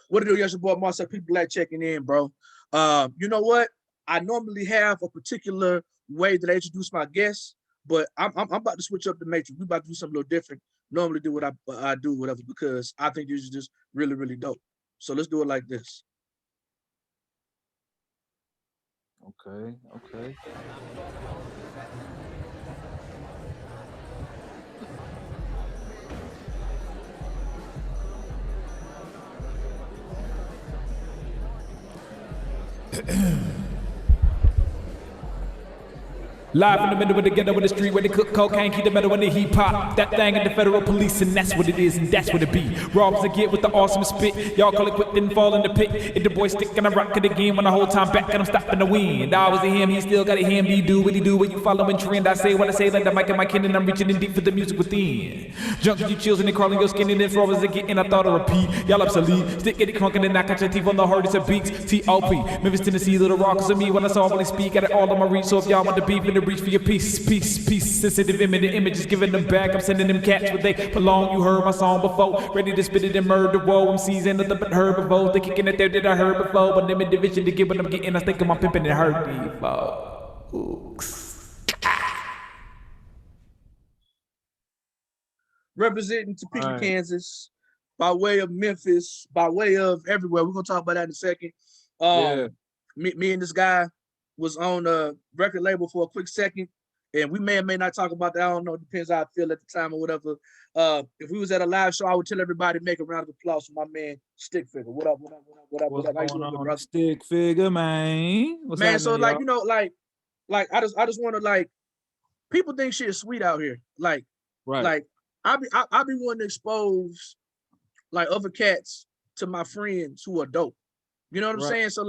What it do? Yes, your boy Marcel. People glad checking in, bro. You know what? I normally have a particular way that I introduce my guests, but I'm about to switch up the matrix. We about to do something a little different. Normally do what I do, whatever, because I think this is just really, really dope. So let's do it like this. Okay, okay. Live in the middle of the ghetto with the street where they cook cocaine, keep the metal in the heat pop. That thing in the federal police, and that's what it is, and that's what it be. Robs to get with the awesome spit. Y'all call it quick, didn't fall in the pit. If the boy stick and I rock it again when the whole time back and I'm stopping the wind. I was a him, he still got a him. He do what he do when you following trend. I say what I say, like the mic in my kin, and I'm reaching in deep for the music within. Junkies, you chills and they crawling your skin, and then robbers are getting. I thought I repeat. Y'all obsolete. Stick get it crunking and knock out your teeth on the hardest of beats. T.O.P. Memphis, Tennessee, little rockers of me when I saw when they speak. Got it all on my reach. So if y'all want the beef and the reach for your peace. Peace, sensitive image, the images giving them back. I'm sending them cats where they belong. You heard my song before, ready to spit it and murder. Whoa, I'm seasoned nothing but herbivores. They kicking it there that I heard before, but them in division to get what I'm getting. I think I'm pimping and hurt before. Oops. Representing Topeka, All right. Kansas, by way of Memphis, by way of everywhere. We're gonna talk about that in a second. Yeah. Me and this guy was on a record label for a quick second, and we may or may not talk about that. I don't know. It depends how I feel at the time or whatever. If we was at a live show, I would tell everybody to make a round of applause for my man Stik Figa. What up? What up? What up? What up? What What's up? How you going doing, good on, brother? Stik Figa, man? What's Man, so happening, like y'all? I just want to like people think shit is sweet out here. Right. Like I be wanting to expose like other cats to my friends who are dope. You know what I'm Right. saying? So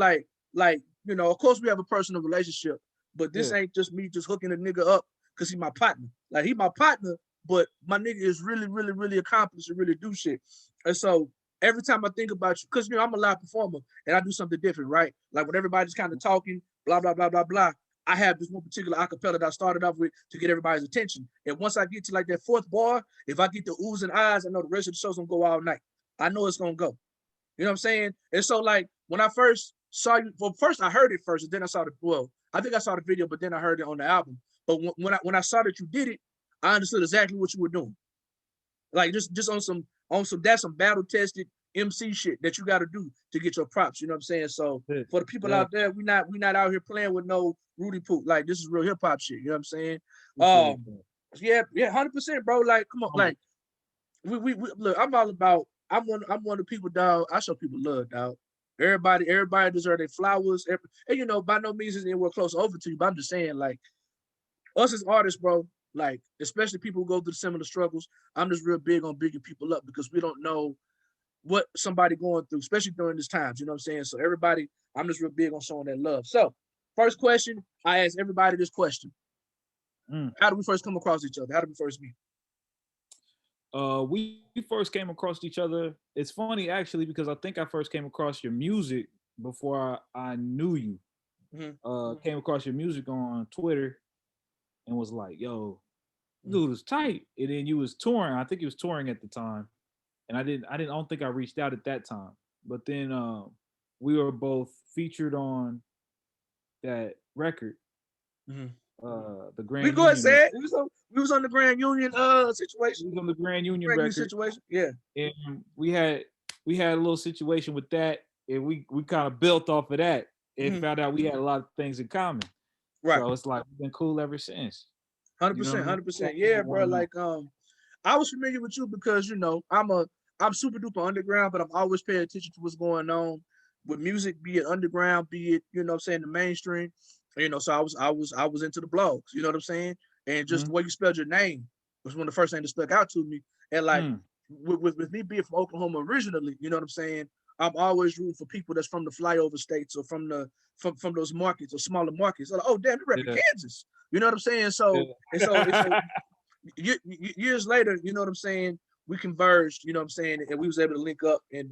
of course we have a personal relationship, but this Yeah. ain't just me just hooking a nigga up because he my partner. Like he my partner, but my nigga is really, really, really accomplished and really do shit. And so every time I think about you, because I'm a live performer and I do something different, right? Like when everybody's kind of talking, blah, blah, blah, blah, blah. I have this one particular acapella that I started off with to get everybody's attention. And once I get to like that fourth bar, if I get the oohs and ahs, I know the rest of the show's gonna go all night. I know it's gonna go. You know what I'm saying? And so like when I first saw you, well, first I heard it first, and then I saw I think I saw the video, but then I heard it on the album. But when I saw that you did it, I understood exactly what you were doing. Like just on some that's some battle tested MC shit that you got to do to get your props. You know what I'm saying? So Yeah. for the people Yeah. out there, we not out here playing with no Rudy Poop. Like this is real hip hop shit. You know what I'm saying? Appreciate Um, that. yeah, 100%, bro. Like come on, Um, like we look. I'm all about. I'm one of the people, dog. I show people love, dog. Everybody deserve their flowers. And by no means is anywhere close over to you, but I'm just saying, like us as artists, bro, like especially people who go through similar struggles, I'm just real big on bigging people up because we don't know what somebody going through, especially during these times. You know what I'm saying? So everybody, I'm just real big on showing that love. So first question, I ask everybody this question: mm. how do we first come across each other? How do we first meet? We first came across each other. It's funny actually because I think I first came across your music before I knew you. Mhm. Came across your music on Twitter and was like, "Yo, Mhm. dude was tight." And then you was touring. I think you was touring at the time, and I don't think I reached out at that time. But then we were both featured on that record, Mhm. the We Grand go ahead, Union say record. it. We was on the Grand Union We situation. was on the Grand Union Grand Union record, situation. Yeah. and we had a little situation with that, and we kind of built off of that and Mhm. found out we had a lot of things in common. Right. So it's like we've been cool ever since. Hundred You know what percent. I mean? 100%. Checking in Yeah, with one bro. another. Like I was familiar with you because I'm super duper underground, but I'm always paying attention to what's going on with music, be it underground, be it what I'm saying, the mainstream. So I was into the blogs. You know what I'm saying? And just the Mhm. way you spelled your name was one of the first things that stuck out to me. And like Mm. with me being from Oklahoma originally, you know what I'm saying? I'm always rooting for people that's from the flyover states or from those markets or smaller markets. They're like, oh damn, they're repping Yeah. Kansas. You know what I'm saying? So and so Yeah. years later, you know what I'm saying, we converged, you know what I'm saying, and we was able to link up, and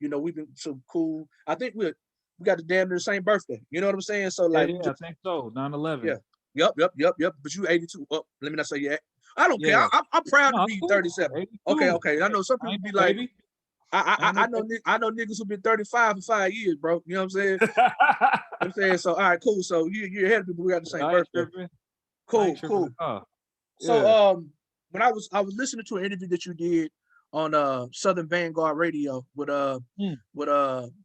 we've been so cool. I think we got the damn near the same birthday. You know what I'm saying? So Yeah, like, yeah, I think so. 9/11. yeah, yep. But you 82. Oh, let me not say yeah. I don't care. Yeah. I'm proud to No, it's be cool. 37. Okay, 82. okay. I Hey, know some I people ain't be no like, baby. I know niggas who been 35 for 5 years, bro. You know what I'm saying? I'm saying so. All right, cool. So you're ahead of me, but we got the same birthday. Cool. So Yeah. when I was listening to an interview that you did on Southern Vanguard Radio with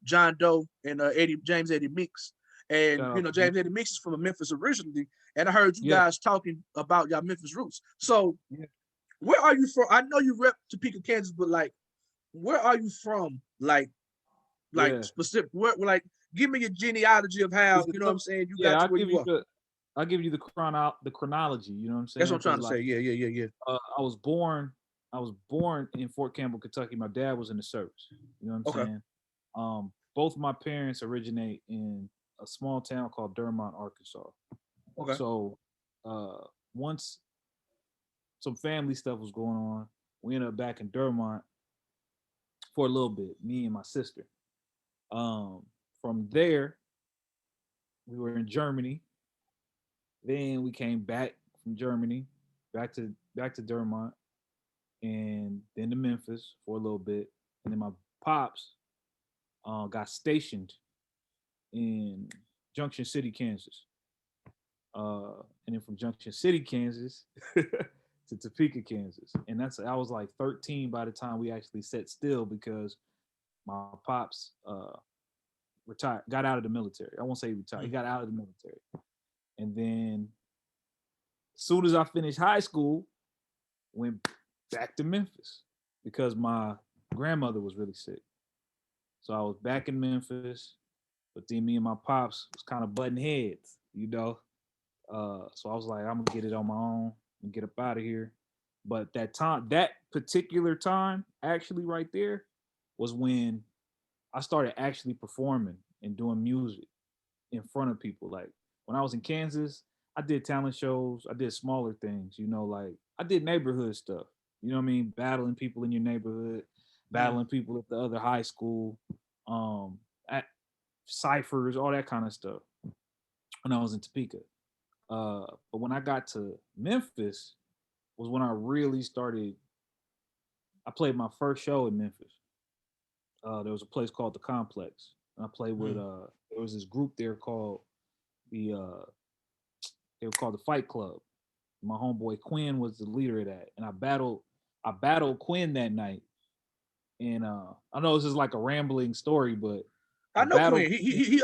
John Doe and James Eddie Meeks. And Shout you out know, to James you. Eddie Meeks is from Memphis originally, and I heard you Yeah. guys talking about y'all Memphis roots. So Yeah. where are you from? I know you rep Topeka, Kansas, but like, where are you from? Like Yeah. specific, where like, give me your genealogy of how, Is it you know what I'm saying, you Yeah, got to I'll where give you you are. the chronology, you know what I'm That's saying? what I'm trying to Because say. Yeah. I was born in Fort Campbell, Kentucky. My dad was in the service. You know what I'm Okay. saying? Both my parents originate in a small town called Dermont, Arkansas. Okay. So once some family stuff was going on, we ended up back in Dermont for a little bit, me and my sister. From there, we were in Germany. Then we came back from Germany, back to Dermont, and then to Memphis for a little bit. And then my pops got stationed in Junction City, Kansas. And then from Junction City, Kansas to Topeka, Kansas. And I was like 13 by the time we actually sat still because my pops retired, got out of the military. I won't say he retired, he got out of the military. And then as soon as I finished high school, went back to Memphis because my grandmother was really sick. So I was back in Memphis, but then me and my pops was kind of butting heads, you know. So I was like, I'm gonna get it on my own and get up out of here. But that particular time, actually, right there, was when I started actually performing and doing music in front of people. Like when I was in Kansas, I did talent shows. I did smaller things, you know, like I did neighborhood stuff. You know what I mean? Battling people in your neighborhood, battling people at the other high school, at ciphers, all that kind of stuff. When I was in Topeka, but when I got to Memphis, was when I really started. I played my first show in Memphis. There was a place called the Complex, and I played with. There was this group there called the. They were called the Fight Club. My homeboy Quinn was the leader of that, and I battled Quinn that night. And I know this is like a rambling story, but I know Quinn. He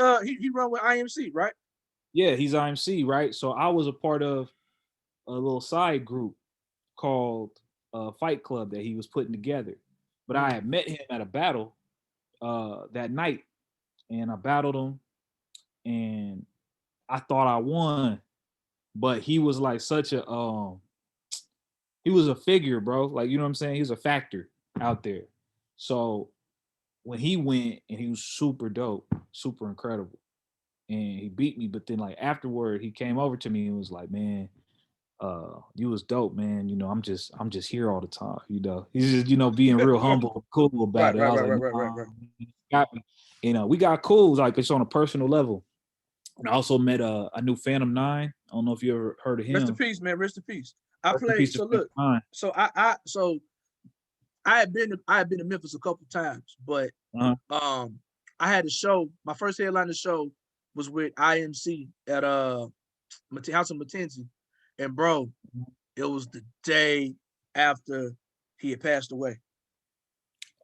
run with IMC, right? Yeah, he's IMC, right? So I was a part of a little side group called Fight Club that he was putting together. But I had met him at a battle that night, and I battled him, and I thought I won, but he was like such a he was a figure, bro. Like, you know what I'm saying? He was a factor out there. So when he went, and he was super dope, super incredible, and he beat me. But then like afterward, he came over to me and was like, "Man, you was dope, man. You know, I'm just here all the time. You know, he's just, you know, being real humble, cool about it." I was like, Right. got me. You know, we got cool, like it's on a personal level. And I also met I knew Phantom 9. I don't know if you ever heard of him. Rest in peace, man. Rest in peace. I Rest in played. peace So to look. Phantom 9. So I had been to Memphis a couple times, but I had a show. My first headliner show was with IMC at House of Mackenzie, and bro, it was the day after he had passed away.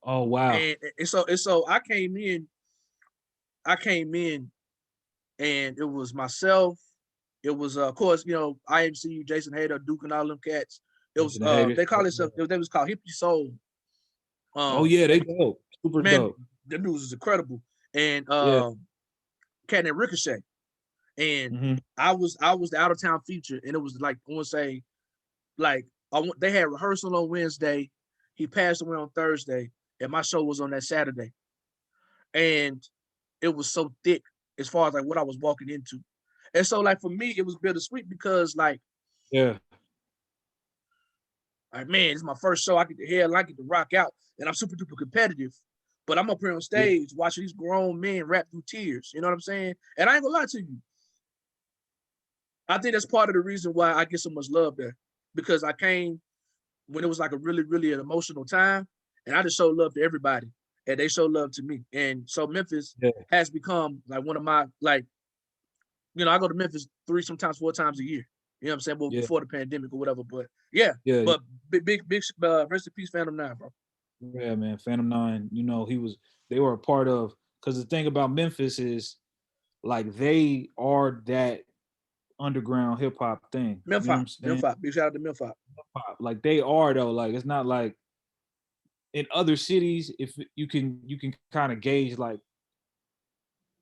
Oh wow! And so I came in, and it was myself. It was of course, you know, IMC, Jason Hader, Duke, and all them cats. It was they call themselves, they was called Hippie Soul. Oh yeah, they dope, super man, dope. The news is incredible. And cat named Ricochet. And I was the out of town feature, and it was like, I want to say, like they had rehearsal on Wednesday. He passed away on Thursday, and my show was on that Saturday. And it was so thick as far as like what I was walking into. And so like for me, it was bittersweet because like man, it's my first show. I get to hear, I get to rock out, and I'm super duper competitive. But I'm up here on stage watching these grown men rap through tears. You know what I'm saying? And I ain't gonna lie to you. I think that's part of the reason why I get so much love there, because I came when it was like a really, really an emotional time, and I just showed love to everybody. and they show love to me. And so Memphis Yeah. has become like one of my like, you know, I go to Memphis 3, sometimes 4 times a year. You know what I'm saying? Well, Yeah. before the pandemic or whatever. But yeah, Yeah. but big rest in peace, Phantom 9, bro. Yeah, man. Phantom 9, you know, they were a part of, because the thing about Memphis is like they are that underground hip hop thing. You know what I'm saying? Memphis. Big shout out to Memphis. Like they are though. Like it's not like in other cities, if you can kind of gauge like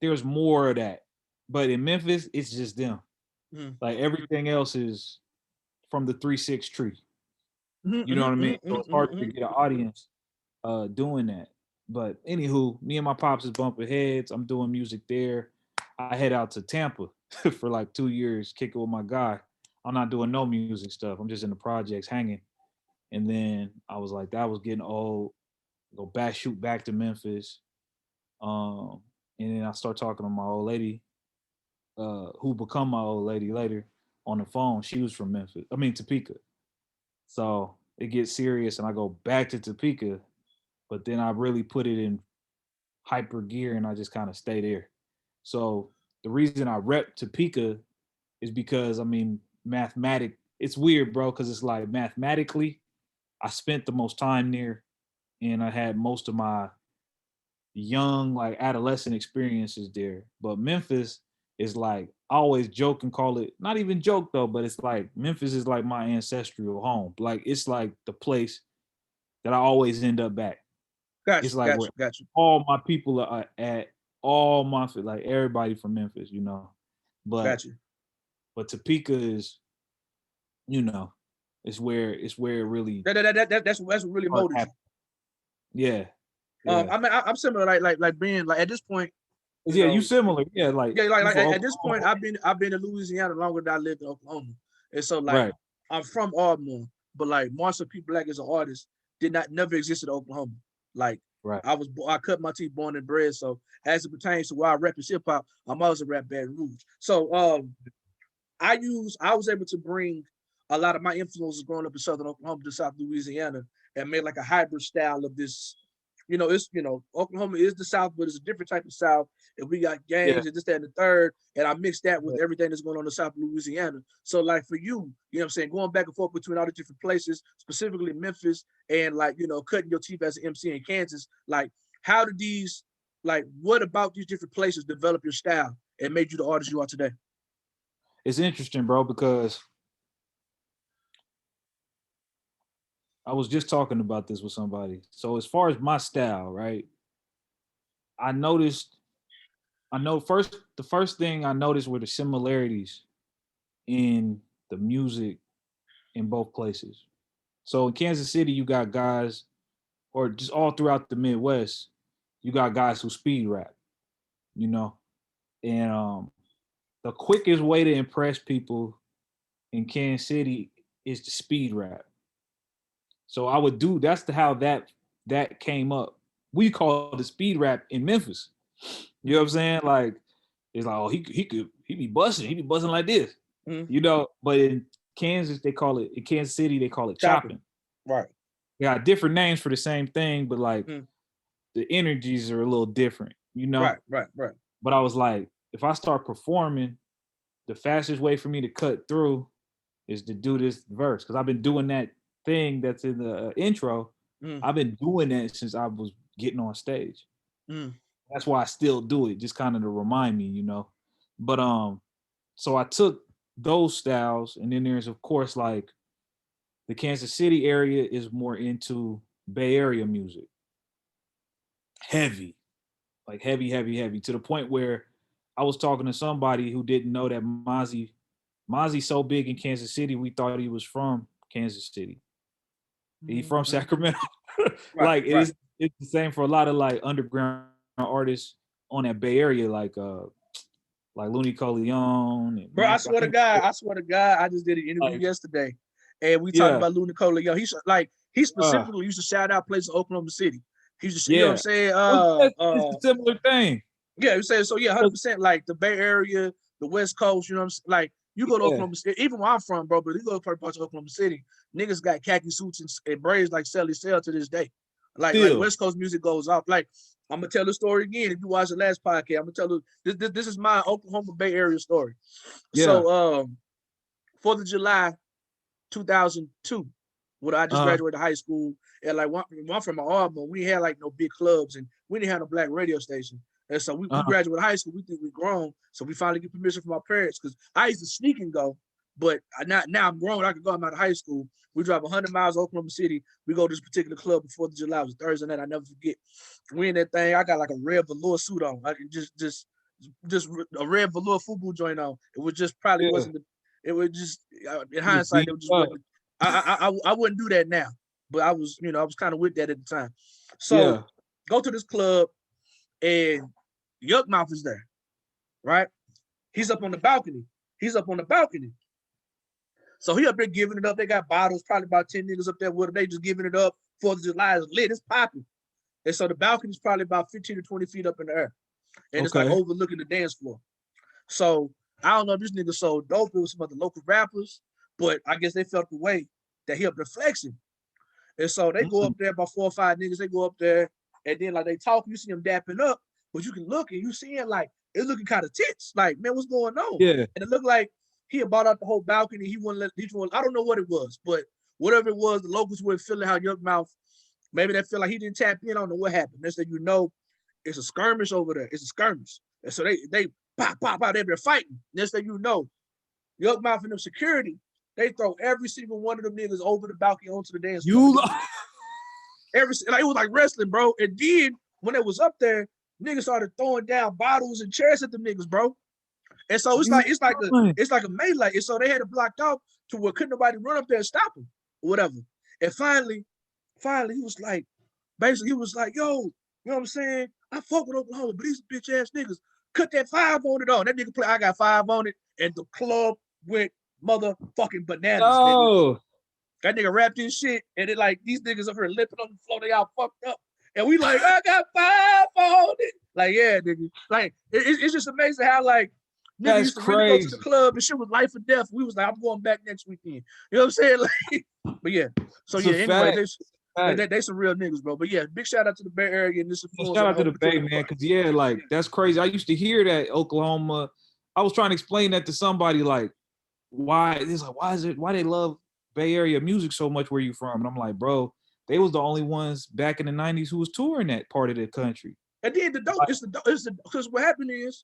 there's more of that. But in Memphis, it's just them. Like everything else is from the 3-6 tree. You know what I mean? So it's hard to get an audience doing that. But anywho, me and my pops is bumping heads. I'm doing music there. I head out to Tampa for like 2 years, kicking with my guy. I'm not doing no music stuff. I'm just in the projects hanging. And then I was like, that was getting old. Shoot back to Memphis. And then I start talking to my old lady, who become my old lady later on the phone. She was from Topeka. So it gets serious and I go back to Topeka, but then I really put it in hyper gear and I just kind of stay there. So the reason I rep Topeka is because it's weird, bro, because it's like mathematically, I spent the most time there and I had most of my young, like adolescent experiences there. But Memphis is like, I always joke and call it, not even joke though, but it's like Memphis is like my ancestral home. Like it's like the place that I always end up back. It's like where all my people are at, all my, like everybody from Memphis, you know. But Topeka is, you know, it's where it really that's what really motivates you. Yeah. I mean, I'm similar, like being like at this point. You similar, like at this point, I've been in Louisiana longer than I lived in Oklahoma, and so like I'm from Ardmore, but like Marcel P. Black as an artist never existed in Oklahoma. Like I cut my teeth, born and bred. So as it pertains to why I rap in hip hop, I'm always a rap Baton Rouge. So I was able to bring a lot of my influences growing up in Southern Oklahoma to South Louisiana and made like a hybrid style of this. You know, it's, you know, Oklahoma is the South, but it's a different type of South. And we got gangs and this, that, and the third. And I mixed that with everything that's going on in South Louisiana. So like for you, you know what I'm saying, going back and forth between all the different places, specifically Memphis and like, you know, cutting your teeth as an MC in Kansas, like how did these, like what about these different places develop your style and made you the artist you are today? It's interesting, bro, because I was just talking about this with somebody. So as far as my style, right? The first thing I noticed were the similarities in the music in both places. So in Kansas City, you got guys, or just all throughout the Midwest, you got guys who speed rap, you know? And the quickest way to impress people in Kansas City is to speed rap. So I would do, how that came up. We call it the speed rap in Memphis. You know what I'm saying? Like, it's like, oh, he be busting like this. You know, but in Kansas City, they call it chopping. Right. They got different names for the same thing, but like the energies are a little different, you know? Right. But I was like, if I start performing, the fastest way for me to cut through is to do this verse. Cause I've been doing that thing that's in the intro. I've been doing that since I was getting on stage. That's why I still do it, just kind of to remind me, you know. But so I took those styles, and then there's of course like the Kansas City area is more into Bay Area music. Heavy, like heavy, to the point where I was talking to somebody who didn't know that Mozzie's so big in Kansas City, we thought he was from Kansas City. He's from Sacramento. It's the same for a lot of like underground artists on that Bay Area, like Looney Coleon. Bro, I swear to God, I just did an interview yesterday, and we talked about Looney Coleon. He specifically used to shout out places in Oklahoma City. He used to, you know what I'm saying? It's a similar thing. Yeah, you say so. Yeah, 100%. Like the Bay Area, the West Coast. You know what I'm saying? Like you go to Oklahoma City, even where I'm from, bro. But you go to parts of Oklahoma City, niggas got khaki suits and braids like Sally Sell to this day. Like West Coast music goes off. Like I'm gonna tell the story again. If you watch the last podcast, I'm gonna tell this is my Oklahoma Bay Area story. Yeah. So 4th of July 2002, when I just graduated high school, and like one from my Auburn, we had like no big clubs and we didn't have no black radio station. And so we graduated high school, we think we grown. So we finally get permission from our parents because I used to sneak and go, but now I'm grown. I can go. I'm out of high school. We drive 100 miles to Oklahoma City. We go to this particular club before 4th of July. It was Thursday night. I never forget. We in that thing. I got like a red velour suit on. I can just a red velour football joint on. It was just probably wasn't. It was just in hindsight. It was just wasn't. I wouldn't do that now, but I was I was kind of with that at the time. So go to this club and Yuck Mouth is there, right? He's up on the balcony. So he up there giving it up. They got bottles, probably about 10 niggas up there with them. They just giving it up. 4th of July is lit. It's popping. And so the balcony is probably about 15 to 20 feet up in the air. And it's like overlooking the dance floor. So I don't know if this nigga so dope. It was some other local rappers, but I guess they felt the way that he up there flexing. And so they go up there, about 4 or 5 niggas. They go up there and then like they talk. You see them dapping up, but you can look and you seeing like it's looking kind of tense. Like, man, what's going on? Yeah. And it looked like he had bought out the whole balcony. He wouldn't let each one. I don't know what it was, but whatever it was, the locals were feeling how Yuck Mouth. Maybe they feel like he didn't tap in. I don't know what happened. They said, it's a skirmish over there. It's a skirmish. And so they pop out. They've been fighting. Next thing you know, Yuck Mouth and them security, they throw every single one of them niggas over the balcony onto the dance floor. Like, it was like wrestling, bro. And then when it was up there, niggas started throwing down bottles and chairs at them niggas, bro. And so it's like a melee. And so they had it blocked off to where couldn't nobody run up there and stop him or whatever. And finally, he was like, basically, he was like, yo, you know what I'm saying? I fuck with Oklahoma, but these bitch ass niggas cut that 5 on it on. That nigga play, I got 5 on it, and the club went motherfucking bananas. Nigga. That nigga rapped his shit, and it like these niggas up here lipping on the floor, they all fucked up. And we like, I got 5 on it. Like, yeah, nigga. Like, it's just amazing how like niggas used to really go to the club and shit was life or death. We was like, I'm going back next weekend. You know what I'm saying? Like, but yeah. So yeah, anyway, they some real niggas, bro. But yeah, big shout out to the Bay Area and this. Shout out to the Bay, man, because like that's crazy. I used to hear that Oklahoma. I was trying to explain that to somebody, like, why they love Bay Area music so much? Where you from? And I'm like, bro, they was the only ones back in the 90s who was touring that part of the country. And then the dope, because what happened is,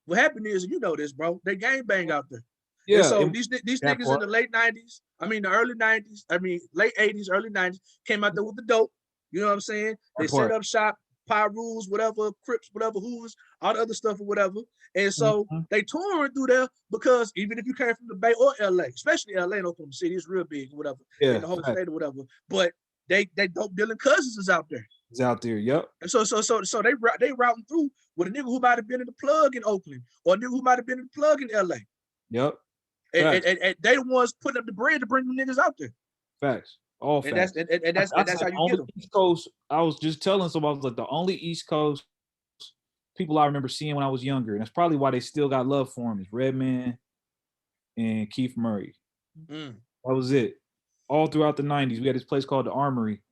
you know this, bro. They gang bang out there. Yeah. And so these niggas in the late 90s, the early 90s, late 80s, early 90s, came out there with the dope. You know what I'm saying? They set up shop, Rules, whatever, Crips, whatever, Hoovers, all the other stuff or whatever. And so they touring through there because even if you came from the Bay or LA, especially LA and Oklahoma City, it's real big or whatever, in the whole state or whatever. But they dope dealing cousins is out there. It's out there, yep. And so they routing through with a nigga who might have been in the plug in Oakland or a nigga who might have been in the plug in LA. Yep. And they the ones putting up the bread to bring them niggas out there. Facts. All facts. And that's how you get them. East Coast, I was just telling somebody, I was like, the only East Coast people I remember seeing when I was younger, and that's probably why they still got love for him, is Redman and Keith Murray. That was it. All throughout the 90s, we had this place called the Armory,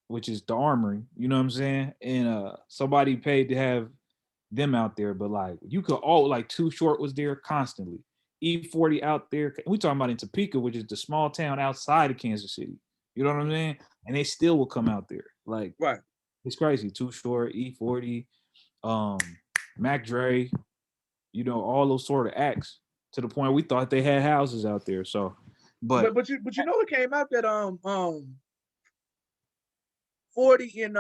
which is the Armory, you know what I'm saying? And somebody paid to have them out there, but like you could Too Short was there constantly. E40 out there. We talking about in Topeka, which is the small town outside of Kansas City. You know what I'm saying? And they still will come out there. Like, right. It's crazy. Too Short, E40, Mac Dre, all those sort of acts, to the point we thought they had houses out there. So, but you know it came out that 40 and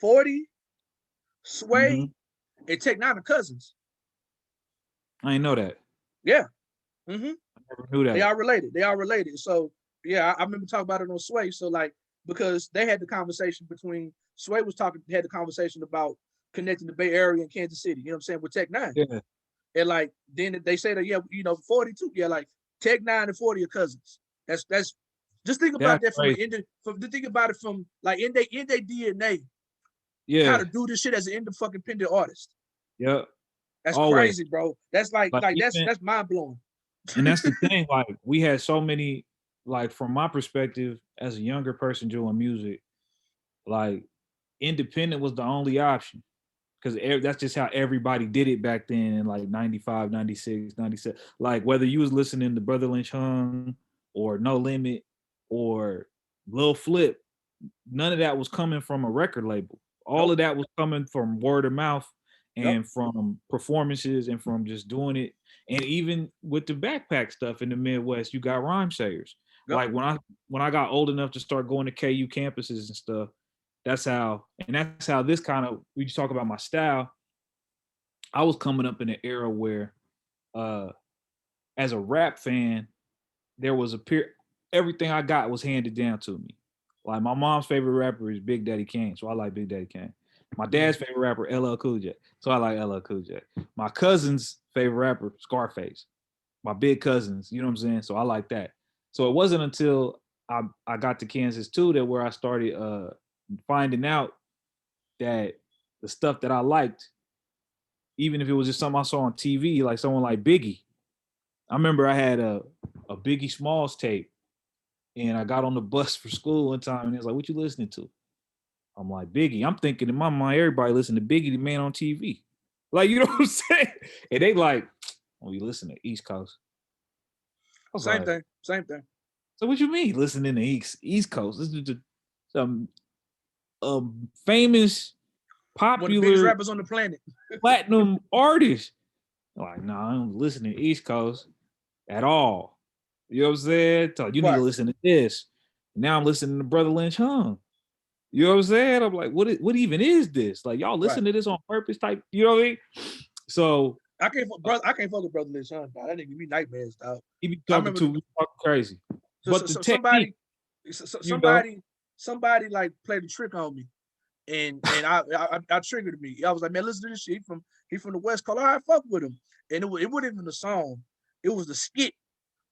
40, Sway, and Tech Nine are cousins. I didn't know that. Yeah. I never knew that. They are related. So yeah, I remember talking about it on Sway. So like, because they had the conversation between Sway had the conversation about connecting the Bay Area and Kansas City, you know what I'm saying, with Tech Nine. Yeah. And like then they say that 42, like Tech Nine and 40 are cousins. That's just think about that think about it from like in their DNA. Yeah. How to do this shit as an independent artist. Yeah. That's crazy, bro. That's like that's mind blowing. And that's the thing. Like we had so many like from my perspective as a younger person doing music, like independent was the only option because that's just how everybody did it back then in like 95, 96, 97. Like whether you was listening to Brother Lynch Hung or No Limit or Lil Flip, none of that was coming from a record label. All of that was coming from word of mouth and from performances and from just doing it. And even with the backpack stuff in the Midwest, you got rhyme sayers. Like when I got old enough to start going to KU campuses and stuff, that's how this kind of, we just talk about my style. I was coming up in an era where as a rap fan, there was everything I got was handed down to me. Like my mom's favorite rapper is Big Daddy Kane, so I like Big Daddy Kane. My dad's favorite rapper, LL Cool J, so I like LL Cool J. My cousin's favorite rapper, Scarface. My big cousins, you know what I'm saying? So I like that. So it wasn't until I got to Kansas too that where I started finding out that the stuff that I liked, even if it was just something I saw on TV, like someone like Biggie. I remember I had a Biggie Smalls tape, and I got on the bus for school one time, and it was like, "What you listening to?" I'm like, "Biggie." I'm thinking in my mind, everybody listen to Biggie, the man on TV. Like, you know what I'm saying? And they like, "Oh, you listen to East Coast." Same thing. So what you mean listening to East Coast? Listen to some famous, popular, one of the biggest rappers on the planet, platinum artist. Like, no, I don't listen to East Coast at all. You know what I'm saying? So you need to listen to this. Now I'm listening to Brother Lynch Hung. You know what I'm saying? I'm like, what even is this? Like, y'all listen to this on purpose type, you know what I mean? So I can't fuck with Brother Lynch Hung, dog. That nigga give me nightmares, dog. He be talking crazy. But somebody like played a trick on me. And I triggered me. I was like, man, listen to this shit. He from the West Coast. All right, fuck with him. And it wasn't even the song. It was the skit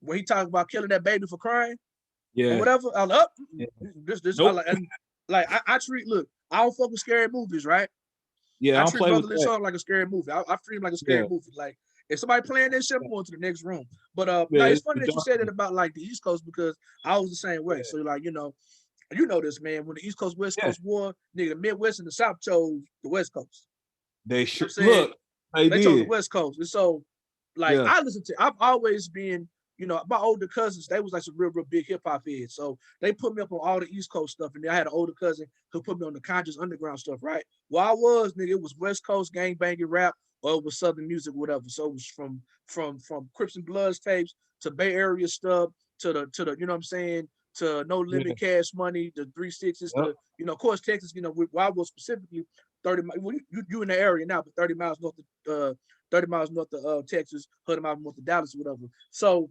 where he talked about killing that baby for crying. Or whatever. I was like, I treat, look, I don't fuck with scary movies, right? Yeah, I treat Brother Lynch Hung like a scary movie. I treat him like a scary movie. Like, if somebody playing that shit, I'm going to the next room. But no, it's funny that you said it about like the East Coast because I was the same way. So like, you know this, man. When the East Coast West Coast war, nigga, the Midwest and the South chose the West Coast. They sure look. They chose the West Coast, and so like I've always been, you know, my older cousins. They was like some real big hip hop heads, so they put me up on all the East Coast stuff. And then I had an older cousin who put me on the conscious underground stuff. Right, well, I was nigga, it was West Coast gang banging rap, or it was Southern music, whatever. So it was from Crips and Bloods tapes to Bay Area stuff to the you know what I'm saying, to No Limit, Cash Money, the 3-6s, to, you know, of course, Texas, you know, where I was specifically 30 miles, well, you in the area now, but 30 miles north of Texas, 100 miles north of Dallas, or whatever. So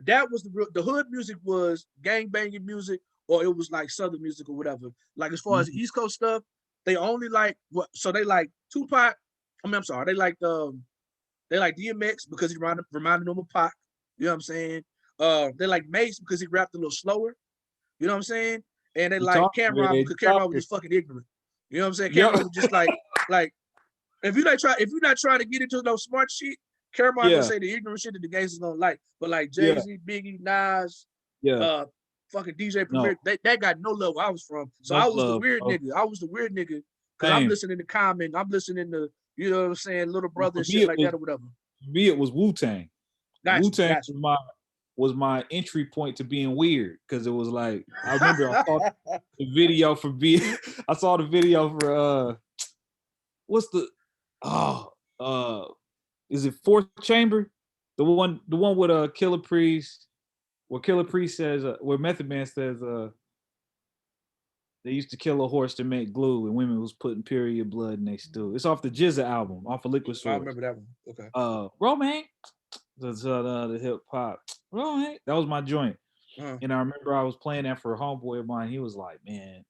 that was the hood music was gang banging music, or it was like Southern music or whatever. Like as far as the East Coast stuff, they only like so they like Tupac. I'm sorry, they like DMX because he reminded them of Pac. You know what I'm saying? They like Mace because he rapped a little slower. You know what I'm saying? And they like Cameron because Cameron was just fucking ignorant. You know what I'm saying? Cameron was just like if you're not trying to get into no smart shit, Cameron gonna say the ignorant shit that the gangsters don't like. But like Jay-Z, Biggie, Nas, fucking DJ Premier, they got no love where I was from. So I was the weird nigga. I was the weird nigga because I'm listening to Common, I'm listening to, you know what I'm saying, Little Brother and shit like that or whatever. For me, it was Wu-Tang. Wu-Tang was my entry point to being weird, because it was like, I remember I saw the video for I saw the video for what's the is it Fourth Chamber? The one with Killer Priest, where Killer Priest says where Method Man says they used to kill a horse to make glue, and women was putting period blood in they stew. It's off the Jizza album, off of Liquid Swords. I remember that one. Okay. Romance. The hip hop. Right. That was my joint. And I remember I was playing that for a homeboy of mine. He was like, man,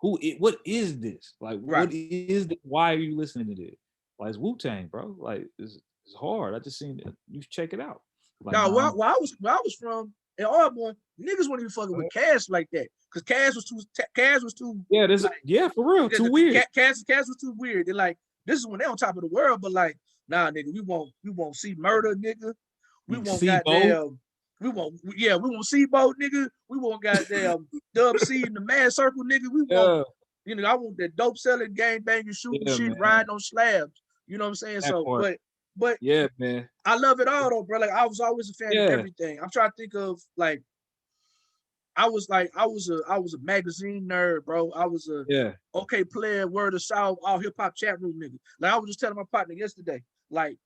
what is this? Like, what is this? Why are you listening to this? Like, it's Wu-Tang, bro. Like, it's hard. I just seen it. You should check it out. Like, now, where I was from in Auburn, niggas weren't even fucking with Cash like that. Because Cash was too for real, too weird. Cash was too weird. They're like, this is when they're on top of the world, but like, nah, nigga, we won't see murder, nigga. We won't goddamn We want Seaboat, nigga. We want goddamn Dub C in the mad circle, nigga. We want, I want that dope selling, gang banging, shooting shit, man. Riding on slabs. You know what I'm saying? But yeah, man. I love it all though, bro. Like I was always a fan of everything. I'm trying to think of like I was a magazine nerd, bro. I was a OK player, Word of South, all hip hop chat room nigga. Like I was just telling my partner yesterday, like,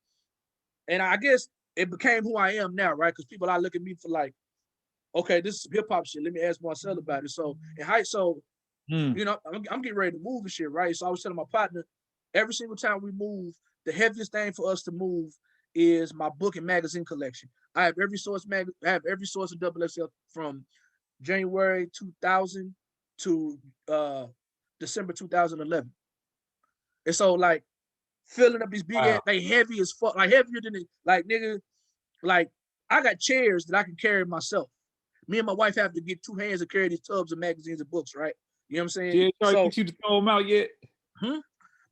and I guess it became who I am now, right? Because people look at me for like, okay, this is hip hop shit. Let me ask Marcel about it. So I'm getting ready to move and shit, right? So I was telling my partner, every single time we move, the heaviest thing for us to move is my book and magazine collection. I have every source of Double XL from January 2000 to December 2011. And so like filling up these big ass, they heavy as fuck, like heavier than it, like nigga, like I got chairs that I can carry myself. Me and my wife have to get 2 hands to carry these tubs of magazines and books, right? You know what I'm saying? Yeah, trying to get you to throw them out yet?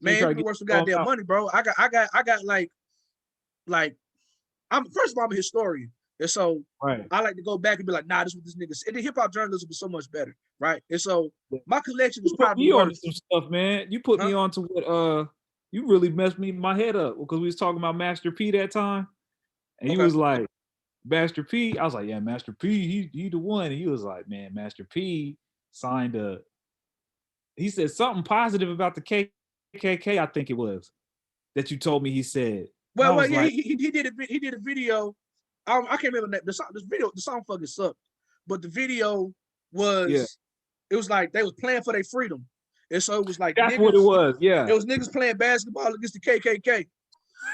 Man, it worth some goddamn money, bro. I got like first of all, I'm a historian. And so I like to go back and be like, nah, this is what this nigga said. And the hip hop journalism was so much better, right? And so my collection is probably you on some stuff, man. You put me on to what you really messed my head up because we was talking about Master P that time. And he was like, Master P. I was like, yeah, Master P, he the one. And he was like, man, Master P signed he said something positive about the KKK, I think it was, that you told me he said. Well, yeah, like, he did a video. I can't remember that. The song fucking sucked. But the video was, it was like they was playing for their freedom. And so it was like that's what it was, yeah. It was niggas playing basketball against the KKK.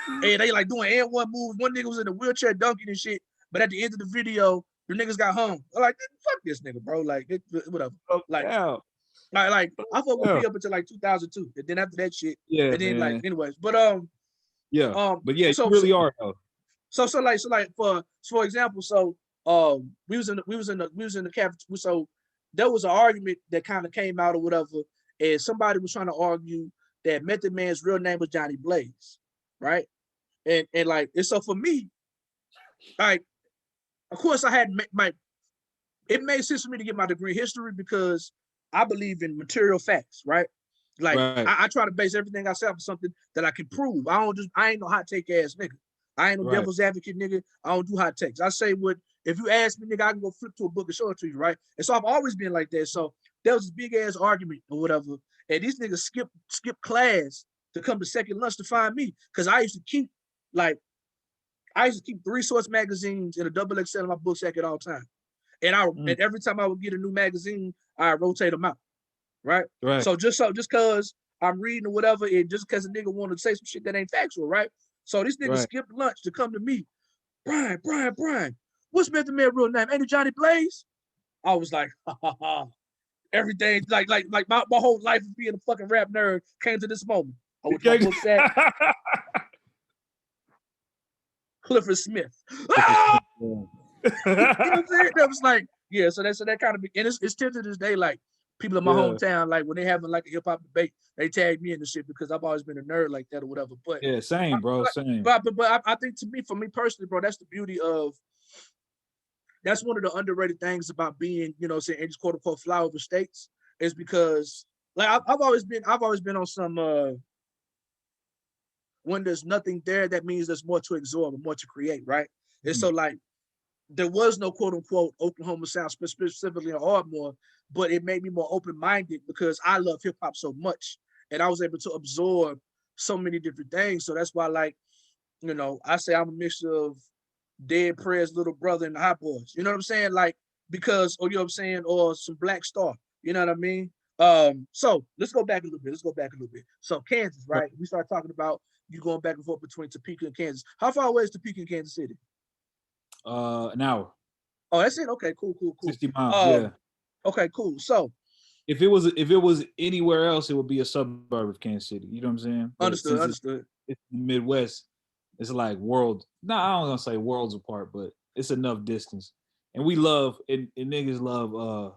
And they like doing and one moves. One nigga was in a wheelchair dunking and shit. But at the end of the video, the niggas got hung. I'm like, fuck this nigga, bro. Like, whatever. Like, like I fuck with P up until like 2002. And then after that shit, and then like, anyways. But but yeah, you really are though. So for example, we was in the cafeteria. So there was an argument that kind of came out or whatever, and somebody was trying to argue that Method Man's real name was Johnny Blaze, right? And so for me, like, of course I had it made sense for me to get my degree in history because I believe in material facts, right? Like I try to base everything I say on something that I can prove. I ain't no hot take ass nigga. I ain't no devil's advocate nigga. I don't do hot takes. I say what, if you ask me, nigga, I can go flip to a book and show it to you, right? And so I've always been like that. So there was this big ass argument or whatever, and these niggas skip class to come to second lunch to find me because I used to keep 3 source magazines in a double XL in my book sack at all times. And and every time I would get a new magazine, I rotate them out. Right. So just cause I'm reading or whatever, and just cause a nigga want to say some shit that ain't factual, right? So these niggas skipped lunch to come to me. Brian, what's Method Man real name? Ain't it Johnny Blaze? I was like, everything like my whole life of being a fucking rap nerd came to this moment. I went to my book sack. Clifford Smith. You know what I'm saying? That was like, yeah. So that kind of, and it's still to this day, like people in my hometown, like when they having like a hip hop debate, they tag me in the shit because I've always been a nerd like that or whatever. But yeah, same, bro, same. But I think for me personally, bro, that's the beauty of. That's one of the underrated things about being, saying in these quote unquote flyover states is because, like, I've always been on some. When there's nothing there, that means there's more to absorb and more to create, right? And so, like, there was no quote unquote Oklahoma sound specifically in Ardmore, but it made me more open-minded because I love hip hop so much, and I was able to absorb so many different things. So that's why, like, I say I'm a mixture of Dead Prez, Little Brother, and the Hot Boys. You know what I'm saying? Like, because, or you know what I'm saying, or some Black Star. You know what I mean? So let's go back a little bit. So Kansas, right? We started talking about you going back and forth between Topeka and Kansas. How far away is Topeka and Kansas City? An hour. Oh, that's it. Okay, cool. 60 miles. Yeah. Okay, cool. So if it was anywhere else, it would be a suburb of Kansas City. You know what I'm saying? Understood. It's the Midwest. It's like worlds. No, I don't gonna say worlds apart, but it's enough distance. And we love and niggas love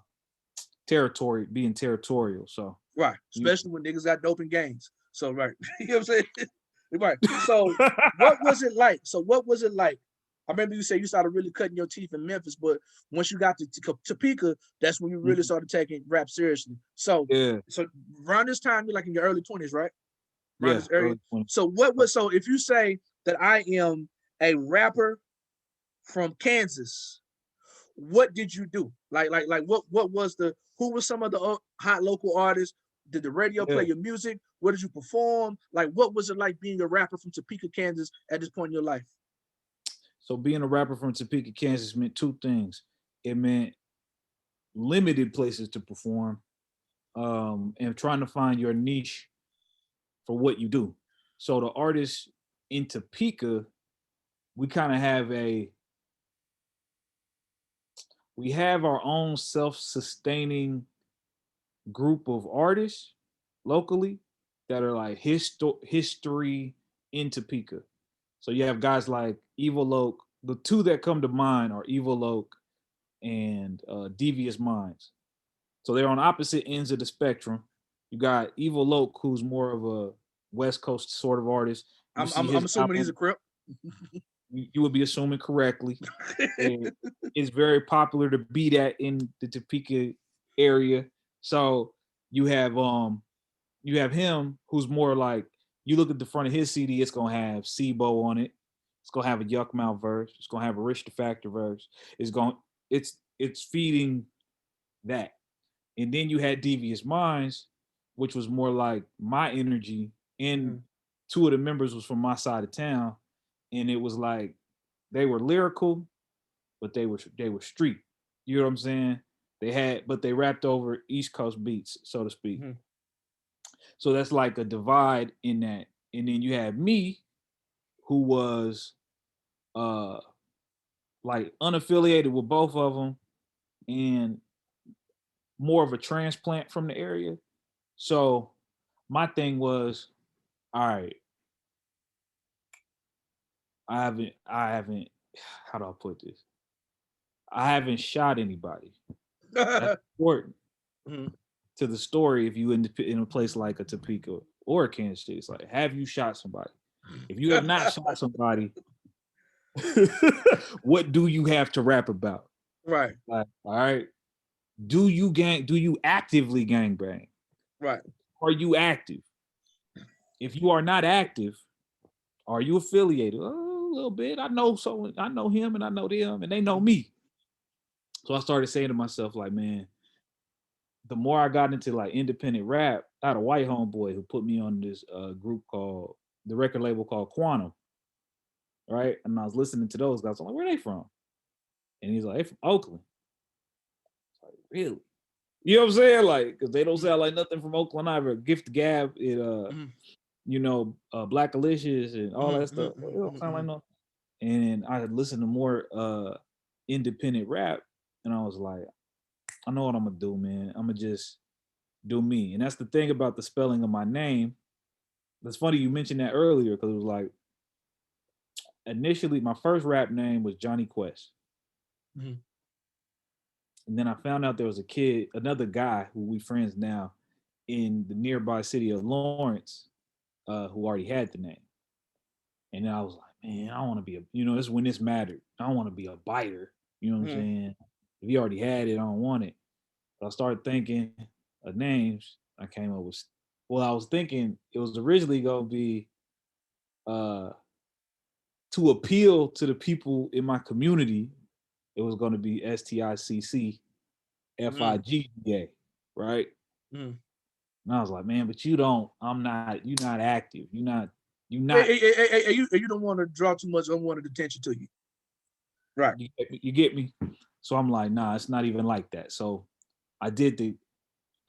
territory, being territorial. So right, especially when niggas got dope in gangs. So right, you know what I'm saying? Right. So what was it like? I remember you said you started really cutting your teeth in Memphis, but once you got to Topeka, that's when you really started taking rap seriously. So around this time, you're like in your early 20s, right? Around this area. So so if you say that I am a rapper from Kansas, what did you do? Like what was who was some of the hot local artists? Did the radio play your music? What did you perform? Like, what was it like being a rapper from Topeka, Kansas at this point in your life? So being a rapper from Topeka, Kansas meant two things. It meant limited places to perform, and trying to find your niche for what you do. So the artists in Topeka, we kind of have our own self-sustaining group of artists locally that are like history in Topeka. So you have guys like Evil Oak. The two that come to mind are Evil Oak and Devious Minds. So they're on opposite ends of the spectrum. You got Evil Oak, who's more of a West Coast sort of artist. I'm assuming he's a Crip. You would be assuming correctly. It's very popular to be that in the Topeka area. So you have him, who's more like, you look at the front of his CD, it's gonna have Sibo on it. It's gonna have a Yuck Mouth verse. It's gonna have a Rich the Factor verse. It's feeding that. And then you had Devious Minds, which was more like my energy, and two of the members was from my side of town, and it was like they were lyrical, but they were street. You know what I'm saying? But they rapped over East Coast beats, so to speak. So that's like a divide in that. And then you have me, who was like unaffiliated with both of them and more of a transplant from the area. So my thing was, all right, I haven't, how do I put this? I haven't shot anybody. That's important to the story. If you in a place like a Topeka or a Kansas City, it's like, have you shot somebody? If you have not shot somebody, what do you have to rap about? Right. Like, all right. Do you actively gangbang? Right. Are you active? If you are not active, are you affiliated? Oh, a little bit. I know him and I know them and they know me. So I started saying to myself, like, man, the more I got into like independent rap, I had a white homeboy who put me on this group called the record label called Quantum. Right. And I was listening to those guys. I'm like, where are they from? And he's like, they're from Oakland. Like, really? You know what I'm saying? Like, because they don't sound like nothing from Oakland either. Gift Gab, Black Alicious and all that stuff. They don't sound like nothing. And I had listened to more independent rap, and I was like, I know what I'm gonna do, man. I'm gonna just do me. And that's the thing about the spelling of my name. That's funny you mentioned that earlier, because it was like, initially my first rap name was Johnny Quest. And then I found out there was another guy who we friends now in the nearby city of Lawrence, who already had the name. And then I was like, man, I don't want to be this is when this mattered. I don't want to be a biter. You know what I'm saying? If he already had it, I don't want it. But I started thinking of names. I came up with, I was thinking it was originally going to be to appeal to the people in my community. It was going to be STICK FIGA, right? And I was like, man, but you're not active. You're not. Hey, you don't want to draw too much unwanted attention to you. Right. You get me? So I'm like, nah, it's not even like that. So I did the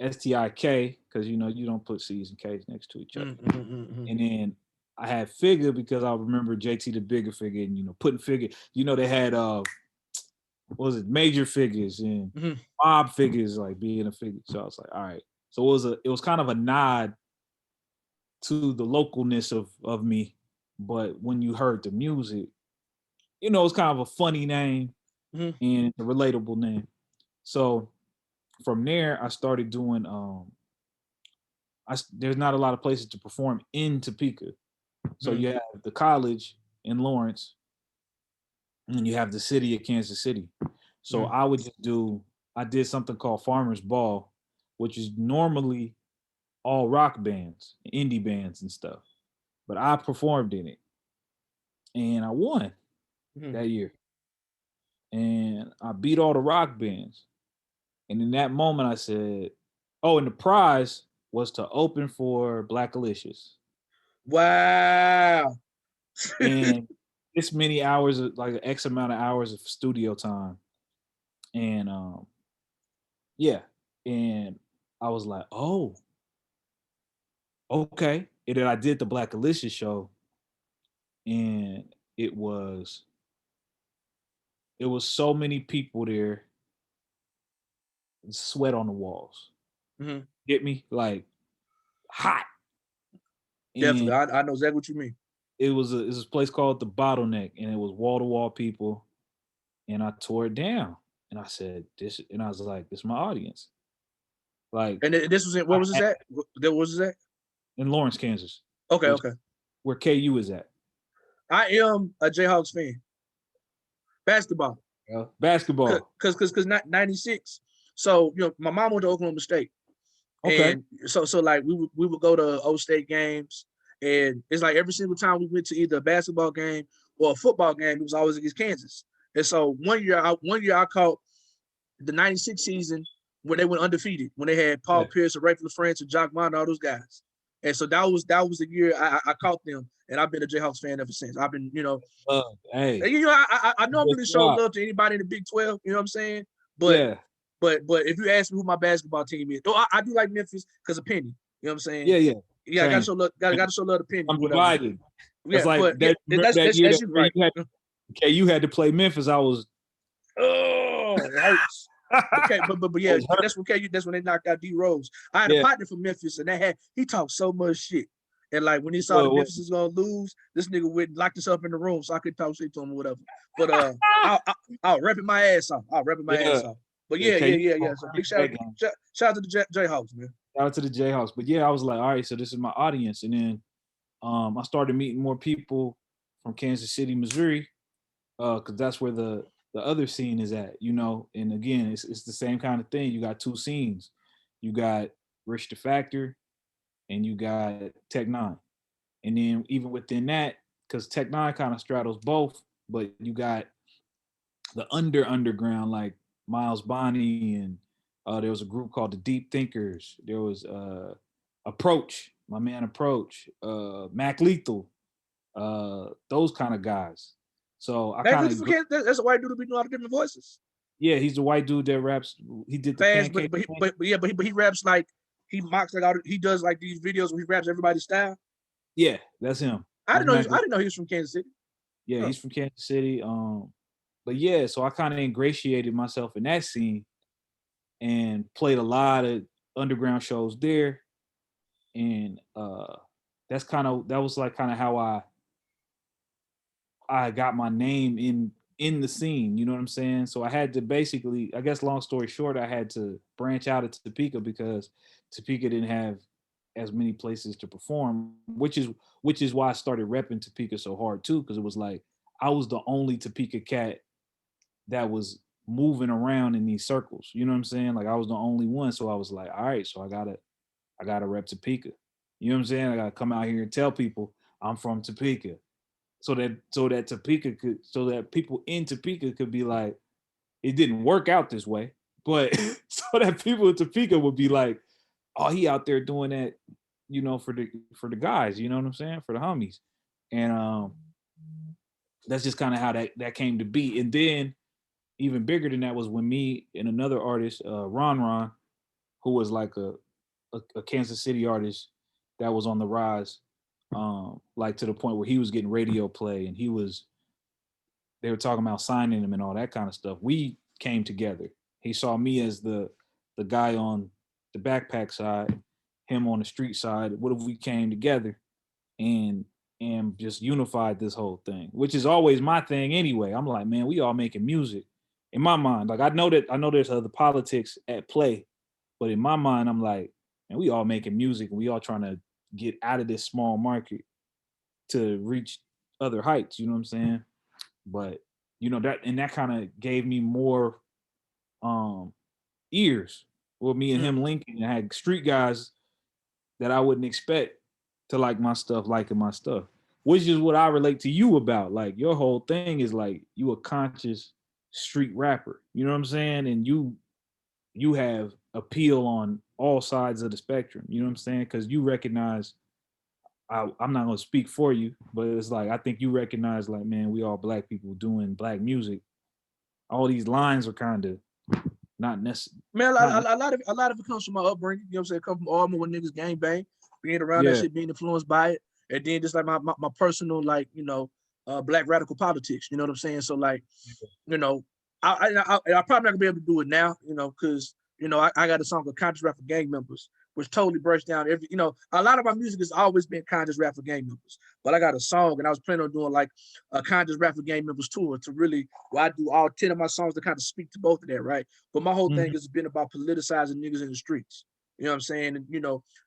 STIK, because you don't put C's and K's next to each other. And then I had Figure because I remember JT the Bigger Figure, and putting Figure. They had what was it, major figures and mob figures, like being a figure. So I was like, all right. So it was kind of a nod to the localness of me, but when you heard the music, it's kind of a funny name and a relatable name. So from there, I started doing. There's not a lot of places to perform in Topeka, so you have the college in Lawrence, and you have the city of Kansas City. So I did something called Farmers Ball, which is normally all rock bands, indie bands and stuff. But I performed in it and I won that year. And I beat all the rock bands. And in that moment I said, oh, and the prize was to open for Black Alicious. Wow. And this many hours, like an X amount of hours of studio time. And yeah. And I was like, oh, okay. And then I did the Black Alicious show. And it was so many people there, sweat on the walls. Mm-hmm. Get me? Like hot. Definitely. And I know exactly what you mean. it was this place called the Bottleneck, and it was wall to wall people. And I tore it down, and I said this, and I was like, "This is my audience." Like, And this was where was this at? Where was this at? In Lawrence, Kansas. Okay, okay. Where KU is at. I am a Jayhawks fan. Basketball. Yeah. Basketball. Cause 96. So my mom went to Oklahoma State. Okay. And so like we would go to O State games, and it's like every single time we went to either a basketball game or a football game, it was always against Kansas. And so one year I caught the 96 season when they went undefeated, when they had Paul Pierce and Rayford LaFrance and Jock Mond, all those guys. And so that was the year I caught them, and I've been a Jayhawks fan ever since. I've been, hey, I know I'm really showing love to anybody in the Big 12, you know what I'm saying? But but if you ask me who my basketball team is, though I do like Memphis because of Penny, you know what I'm saying? Yeah. I gotta show love, gotta show love to Penny. I'm divided. Yeah, like that's right. You had to play Memphis. I was it hurts. Okay, but yeah, that's when they knocked out D Rose. I had a partner from Memphis, and he talked so much shit. And like when he saw that Memphis was gonna lose, this nigga went and locked himself in the room so I could talk shit to him or whatever. But I'll rap my ass off. Ass off. But yeah. So big shout out to the Jayhawks, man. Shout out to the Jayhawks. But yeah, I was like, all right, so this is my audience. And then I started meeting more people from Kansas City, Missouri, because that's where the other scene is at, and again, it's the same kind of thing. You got two scenes. You got Rich the Factor and you got Tech Nine. And then even within that, because Tech Nine kind of straddles both, but you got the underground, like Miles Bonney, and there was a group called the Deep Thinkers. There was Approach, my man Approach, Mac Lethal, those kind of guys. So I kind of that's a white dude who be doing a lot of different voices. Yeah, he's the white dude that raps. He did the fast, but he raps like he mocks like he does like these videos where he raps everybody's style. Yeah, that's him. I didn't know he was from Kansas City. Yeah, he's from Kansas City. But yeah, so I kind of ingratiated myself in that scene and played a lot of underground shows there. And that was like kind of how I got my name in the scene, you know what I'm saying? So I had to basically, I guess long story short, I had to branch out of Topeka because Topeka didn't have as many places to perform, which is why I started repping Topeka so hard too, because it was like I was the only Topeka cat that was moving around in these circles, you know what I'm saying? Like I was the only one, so I was like, all right, so I gotta rep Topeka, you know what I'm saying? I gotta come out here and tell people I'm from Topeka. So that Topeka so that people in Topeka could be like, it didn't work out this way, but so that people in Topeka would be like, oh, he out there doing that, for the guys, you know what I'm saying, for the homies, and that's just kind of how that came to be. And then even bigger than that was when me and another artist, Ron, who was like a Kansas City artist that was on the rise. Like to the point where he was getting radio play and they were talking about signing him and all that kind of stuff. We came together. He saw me as the guy on the backpack side, him on the street side. What if we came together and just unified this whole thing, which is always my thing anyway. I'm like, man, we all making music in my mind. Like I know there's other politics at play, but in my mind, I'm like, man, we all making music and we all trying to get out of this small market to reach other heights, you know what I'm saying? But that kind of gave me more ears. Well, me and him linking, I had street guys that I wouldn't expect to like my stuff, liking my stuff, which is what I relate to you about. Like your whole thing is like you a conscious street rapper. You know what I'm saying? And you have appeal on all sides of the spectrum. You know what I'm saying? Because you recognize. I'm not gonna speak for you, but it's like I think you recognize, like, man, we all black people doing black music. All these lines are kind of not necessary. Man, a lot of it comes from my upbringing. You know what I'm saying? Come from Auburn when niggas gang bang, being around that Yeah, shit, being influenced by it, and then just like my personal like black radical politics. You know what I'm saying? So like you know, I probably not gonna be able to do it now. Because I got a song called "Conscious Rap for Gang Members," which totally breaks down every. A lot of my music has always been conscious rap for gang members, but I got a song and I was planning on doing like a conscious rap for gang members tour to really where I do all 10 of my songs to kind of speak to both of that, right? But my whole thing has been about politicizing niggas in the streets. You know what I'm saying? And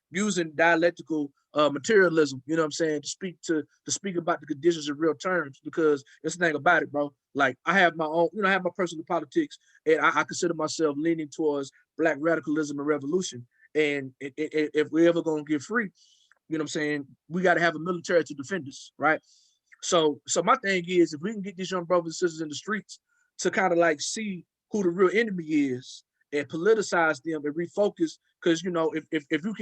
using dialectical materialism, you know what I'm saying, to speak about the conditions in real terms, because that's the thing about it, bro. Like I have my own, I have my personal politics, and I consider myself leaning towards black radicalism and revolution. And if we're ever gonna get free, you know what I'm saying, we got to have a military to defend us, right? So my thing is, if we can get these young brothers and sisters in the streets to kind of like see who the real enemy is and politicize them and refocus, because if you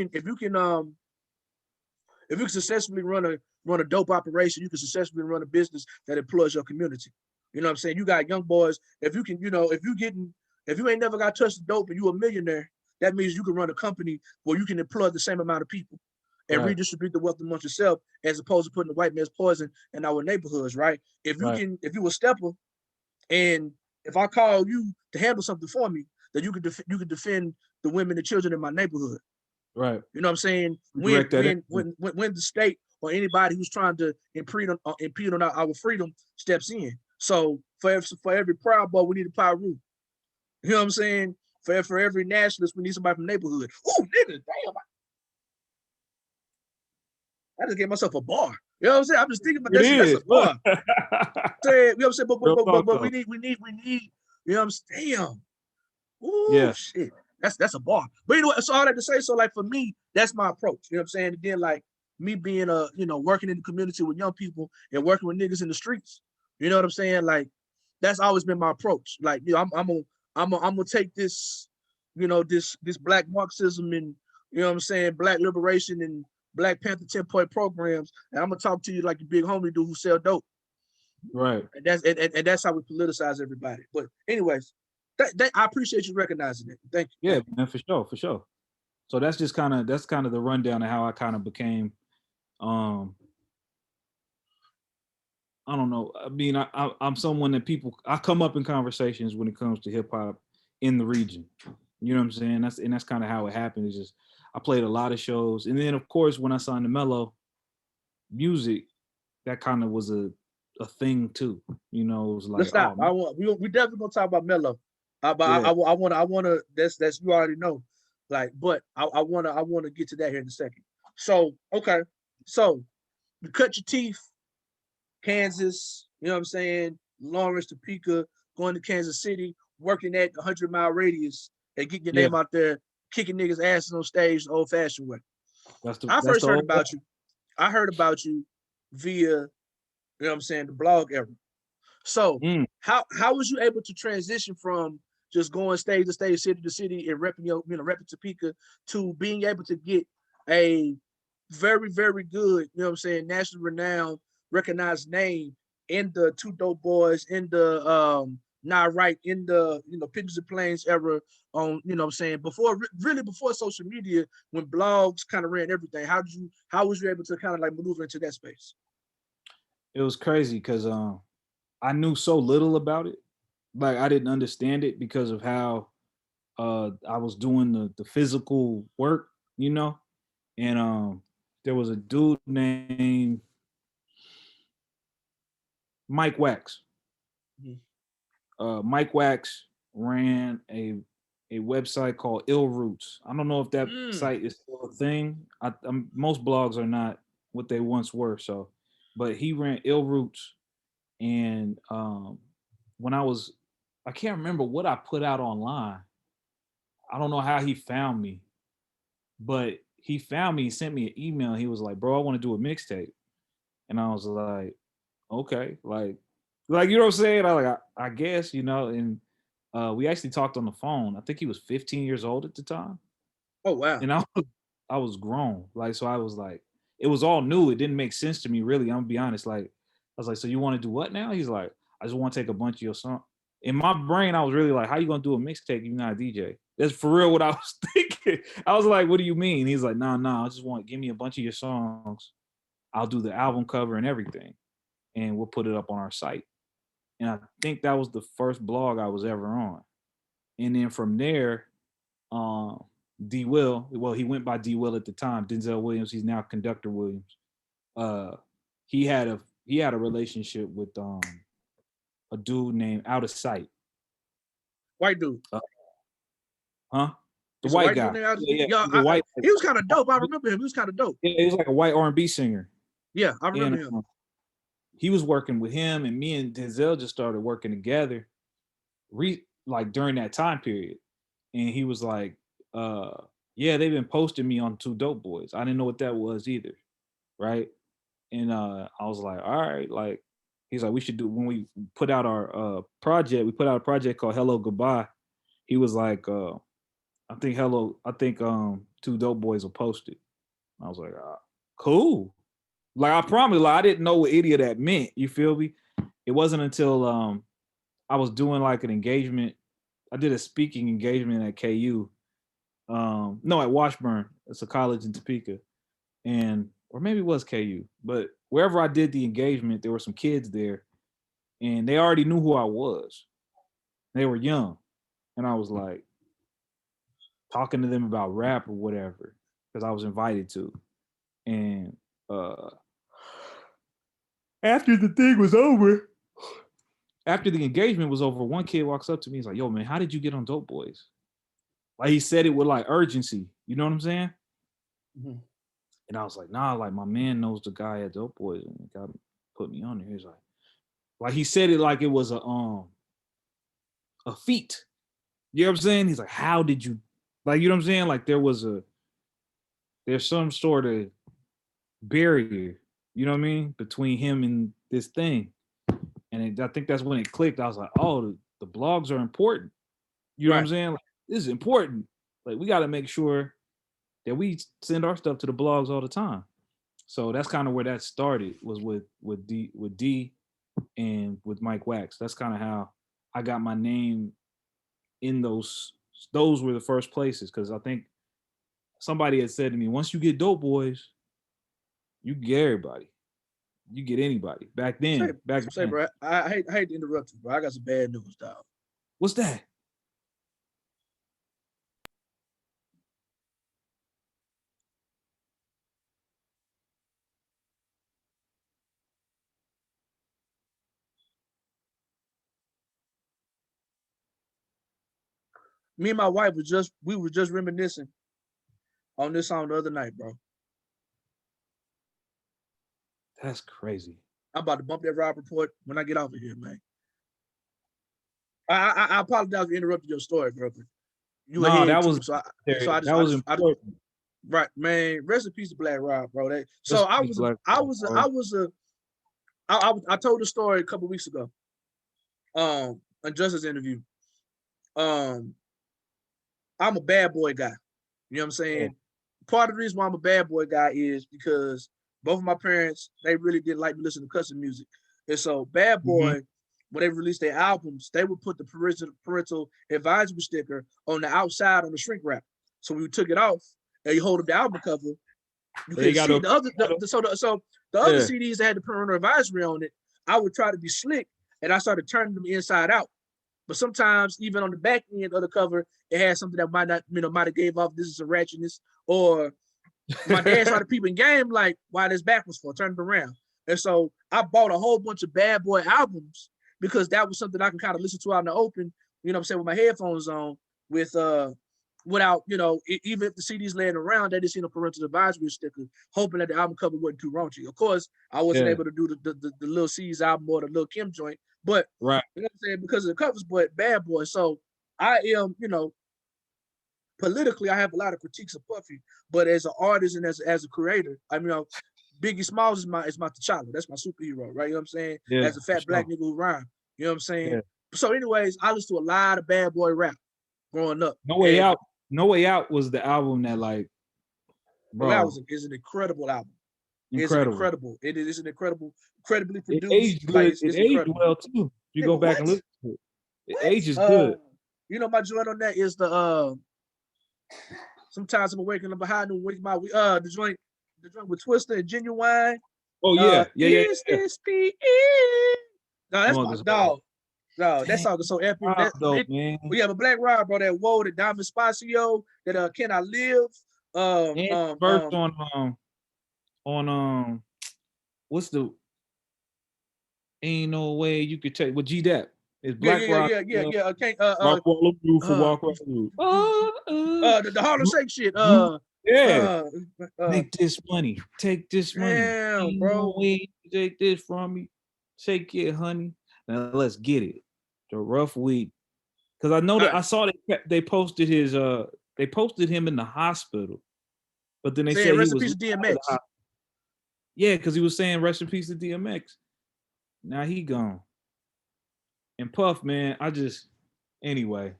can successfully run a dope operation, you can successfully run a business that employs your community. You know what I'm saying? You got young boys. If you can, if you ain't never got touched dope and you a millionaire, that means you can run a company where you can employ the same amount of people and right, redistribute the wealth amongst yourself, as opposed to putting the white man's poison in our neighborhoods, right? If right, you a stepper, and if I call you to handle something for me, then you could defend the women and children in my neighborhood. right. You know what I'm saying? When Direct that in. the state or anybody who's trying to impede on our freedom steps in. So for every Proud Boy, we need a Pyru. You know what I'm saying? For every nationalist, we need somebody from the neighborhood. Oh, nigga, damn! I just gave myself a bar. You know what I'm saying? I'm just thinking about It that shit. That's a is. bar. You know what I'm saying? Real talk But though. we need. You know what I'm saying? Damn. Ooh, Yeah, shit. That's a bar. But you know what? So all that to say, so like for me, that's my approach. You know what I'm saying? And then like me being working in the community with young people and working with niggas in the streets. You know what I'm saying? Like that's always been my approach. Like, I'm gonna take this, this black Marxism and what I'm saying, black liberation and Black Panther 10-point programs, and I'm gonna talk to you like the big homie dude who sell dope. right. And that's how we politicize everybody. But anyways, I appreciate you recognizing it. Thank you. Yeah, man, for sure, for sure. So that's kind of the rundown of how I kind of became. Um, I don't know. I mean, I'm someone that I come up in conversations when it comes to hip hop in the region. You know what I'm saying? That's kind of how it happened. It's just I played a lot of shows, and then of course when I signed to Mello, music, that kind of was a thing too. It was Let's like, stop. oh man, We definitely gonna talk about Mello. But yeah, I wanna that's you already know. Like, but I wanna get to that here in a second. So okay, so you cut your teeth, Kansas. You know what I'm saying? Lawrence, Topeka, going to Kansas City, working at 100-mile radius, and getting your yeah. name out there, kicking niggas' asses on stage the old-fashioned way. I That's first the heard whole. about you. I heard about you via, what I'm saying, the blog era. So Mm, how was you able to transition from just going stage to stage, city to city, and repping Topeka, to being able to get a very, very good, national renowned, recognized name in the Two Dope Boys, in the Not Right, in the Pictures and Planes era, on before social media, when blogs kind of ran everything. How was you able to kind of like maneuver into that space? it was crazy because I knew so little about it. Like I didn't understand it because of how I was doing the physical work, and there was a dude named Mike Wax. Mhm. Mike Wax ran a website called Ill Roots. I don't know if that Mm. site is still a thing. Most blogs are not what they once were. So, but he ran Ill Roots, and when I can't remember what I put out online. I don't know how he found me, but he found me. He sent me an email. He was like, "Bro, I want to do a mixtape," and I was like, "Okay, like you know what I'm saying?" I guess and we actually talked on the phone. I think he was 15 years old at the time, Oh wow. and I was grown. Like so, I was like, it was all new. It didn't make sense to me really. I'm gonna be honest. Like I was like, "So you want to do what now?" He's like, "I just want to take a bunch of your songs." In my brain, I was really like, "How you gonna do a mixtape? You're not a DJ." That's for real what I was thinking. I was like, "What do you mean?" He's like, "No, I just want give me a bunch of your songs. I'll do the album cover and everything, and we'll put it up on our site." And I think that was the first blog I was ever on. And then from there, D Will, well, he went by D Will at the time, Denzel Williams, he's now Conductor Williams. He had a relationship with a dude named Out of Sight. White dude. Huh? The It's a white dude guy. named Out of- Yeah, Yeah, the white. he was kind of dope. I remember him. He was kind of dope. Yeah, he was like a white R&B singer. Yeah, I remember And him. he was working with him, and me and Denzel just started working together, like during that time period. And he was like, "Yeah, they've been posting me on Two Dope Boys." I didn't know what that was either, right? And I was like, "All right," like he's like, "We should do when we put out our project. We put out a project called Hello Goodbye." He was like, "I think Two Dope Boys will post it." I was like, "Cool." Like I promise, like I didn't know what any of that meant. You feel me? It wasn't until I was doing like an engagement. I did a speaking engagement at KU. No, at Washburn. It's a college in Topeka, or maybe it was KU. But wherever I did the engagement, there were some kids there, and they already knew who I was. They were young, and I was like talking to them about rap or whatever because I was invited to. And after the thing was over, after the engagement was over, one kid walks up to me. He's like, "Yo, man, how did you get on Dope Boys?" Like he said it with like urgency. You know what I'm saying? Mm-hmm. And I was like, "Nah, like my man knows the guy at Dope Boys and got put me on there." He's like he said it like it was a feat. You know what I'm saying? He's like, "How did you?" Like you know what I'm saying? Like there's some sort of barrier. You know what I mean? Between him and this thing. And I think that's when it clicked. I was like, "Oh, the blogs are important." You know what I'm saying? Like, this is important. Like, we got to make sure that we send our stuff to the blogs all the time. So that's kind of where that started, was with D and with Mike Wax. That's kind of how I got my name in those. Those were the first places, because I think somebody had said to me, once you get Dope Boys, you get everybody. You get anybody. Back then. Bro, I hate to interrupt you, bro. I got some bad news, dog. What's that? Me and my wife we were just reminiscing on this song the other night, bro. That's crazy. I'm about to bump that ride report when I get off of here, man. I apologize for interrupting your story, bro. You no, that too, was so I was important. Right, man. Rest in peace to Black Rob, bro. I told the story a couple weeks ago. A Justice interview. I'm a bad boy guy. You know what I'm saying? Yeah. Part of the reason why I'm a bad boy guy is because both of my parents, they really didn't like me listening to cussing music. And so Bad Boy, when they released their albums, they would put the parental advisory sticker on the outside on the shrink wrap. So we took it off and you hold up the album cover. You can see the other other CDs that had the parental advisory on it. I would try to be slick and I started turning them inside out. But sometimes even on the back end of the cover, it had something that might have gave off this is a ratchetness, or my dad started peeping game like, why this backwards for? Turn it around. And so I bought a whole bunch of Bad Boy albums because that was something I can kind of listen to out in the open, you know what I'm saying, with my headphones on, with without, even if the CD's laying around, they just seen a parental advisory sticker, hoping that the album cover wasn't too raunchy. Of course, I wasn't able to do the Lil C's album or the Lil Kim joint, but right. you know what I'm saying, because of the covers, but Bad Boy. So I am, politically, I have a lot of critiques of Puffy, but as an artist and as a creator, Biggie Smalls is my T'Challa. That's my superhero, right? You know what I'm saying? Yeah, as a fat black nigga who rhyme. You know what I'm saying? So, anyways, I listened to a lot of Bad Boy rap growing up. No Way Out. No Way Out was the album that, like, bro, that is an incredible album. Incredible. It's incredible. It is an incredibly produced. It aged good. Like, it aged well too. You go back and listen to it. It ages good. My joint on that is the sometimes I'm waking up behind and wake my the joint with Twister and Genuine. Oh yeah, yeah. This the no, that's my dog. No, that song is so epic. Man. We have a Black Rob, bro. That Whoa, that Diamond Spacio, that Can I Live? First on what's the Ain't No Way You Could Take with G-Dep. It's Black Rock. Yeah. Okay. Walk all through for Walk Right Through. The Harlem Shake shit. Take this money. Take this money. Damn, Ain't bro. no way you take this from me. Shake it, honey. Now let's get it. The Rough Week. Because I know that I saw that they posted his they posted him in the hospital. But then they said rest he in was peace to DMX. Yeah, because he was saying rest in peace to DMX. Now he gone. And Puff, man, anyway,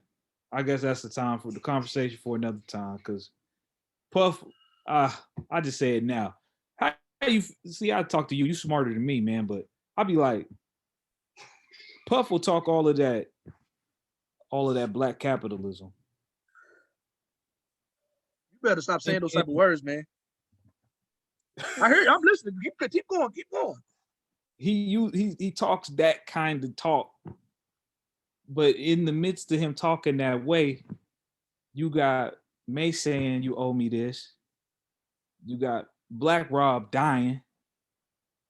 I guess that's the time for the conversation for another time. Because Puff, I just say it now. How you see? I talk to you. You smarter than me, man. But I'll be like, Puff will talk all of that black capitalism. You better stop saying those type of words, man. I hear you. I'm listening. Keep going. He talks that kind of talk, but in the midst of him talking that way, you got May saying you owe me this. You got Black Rob dying.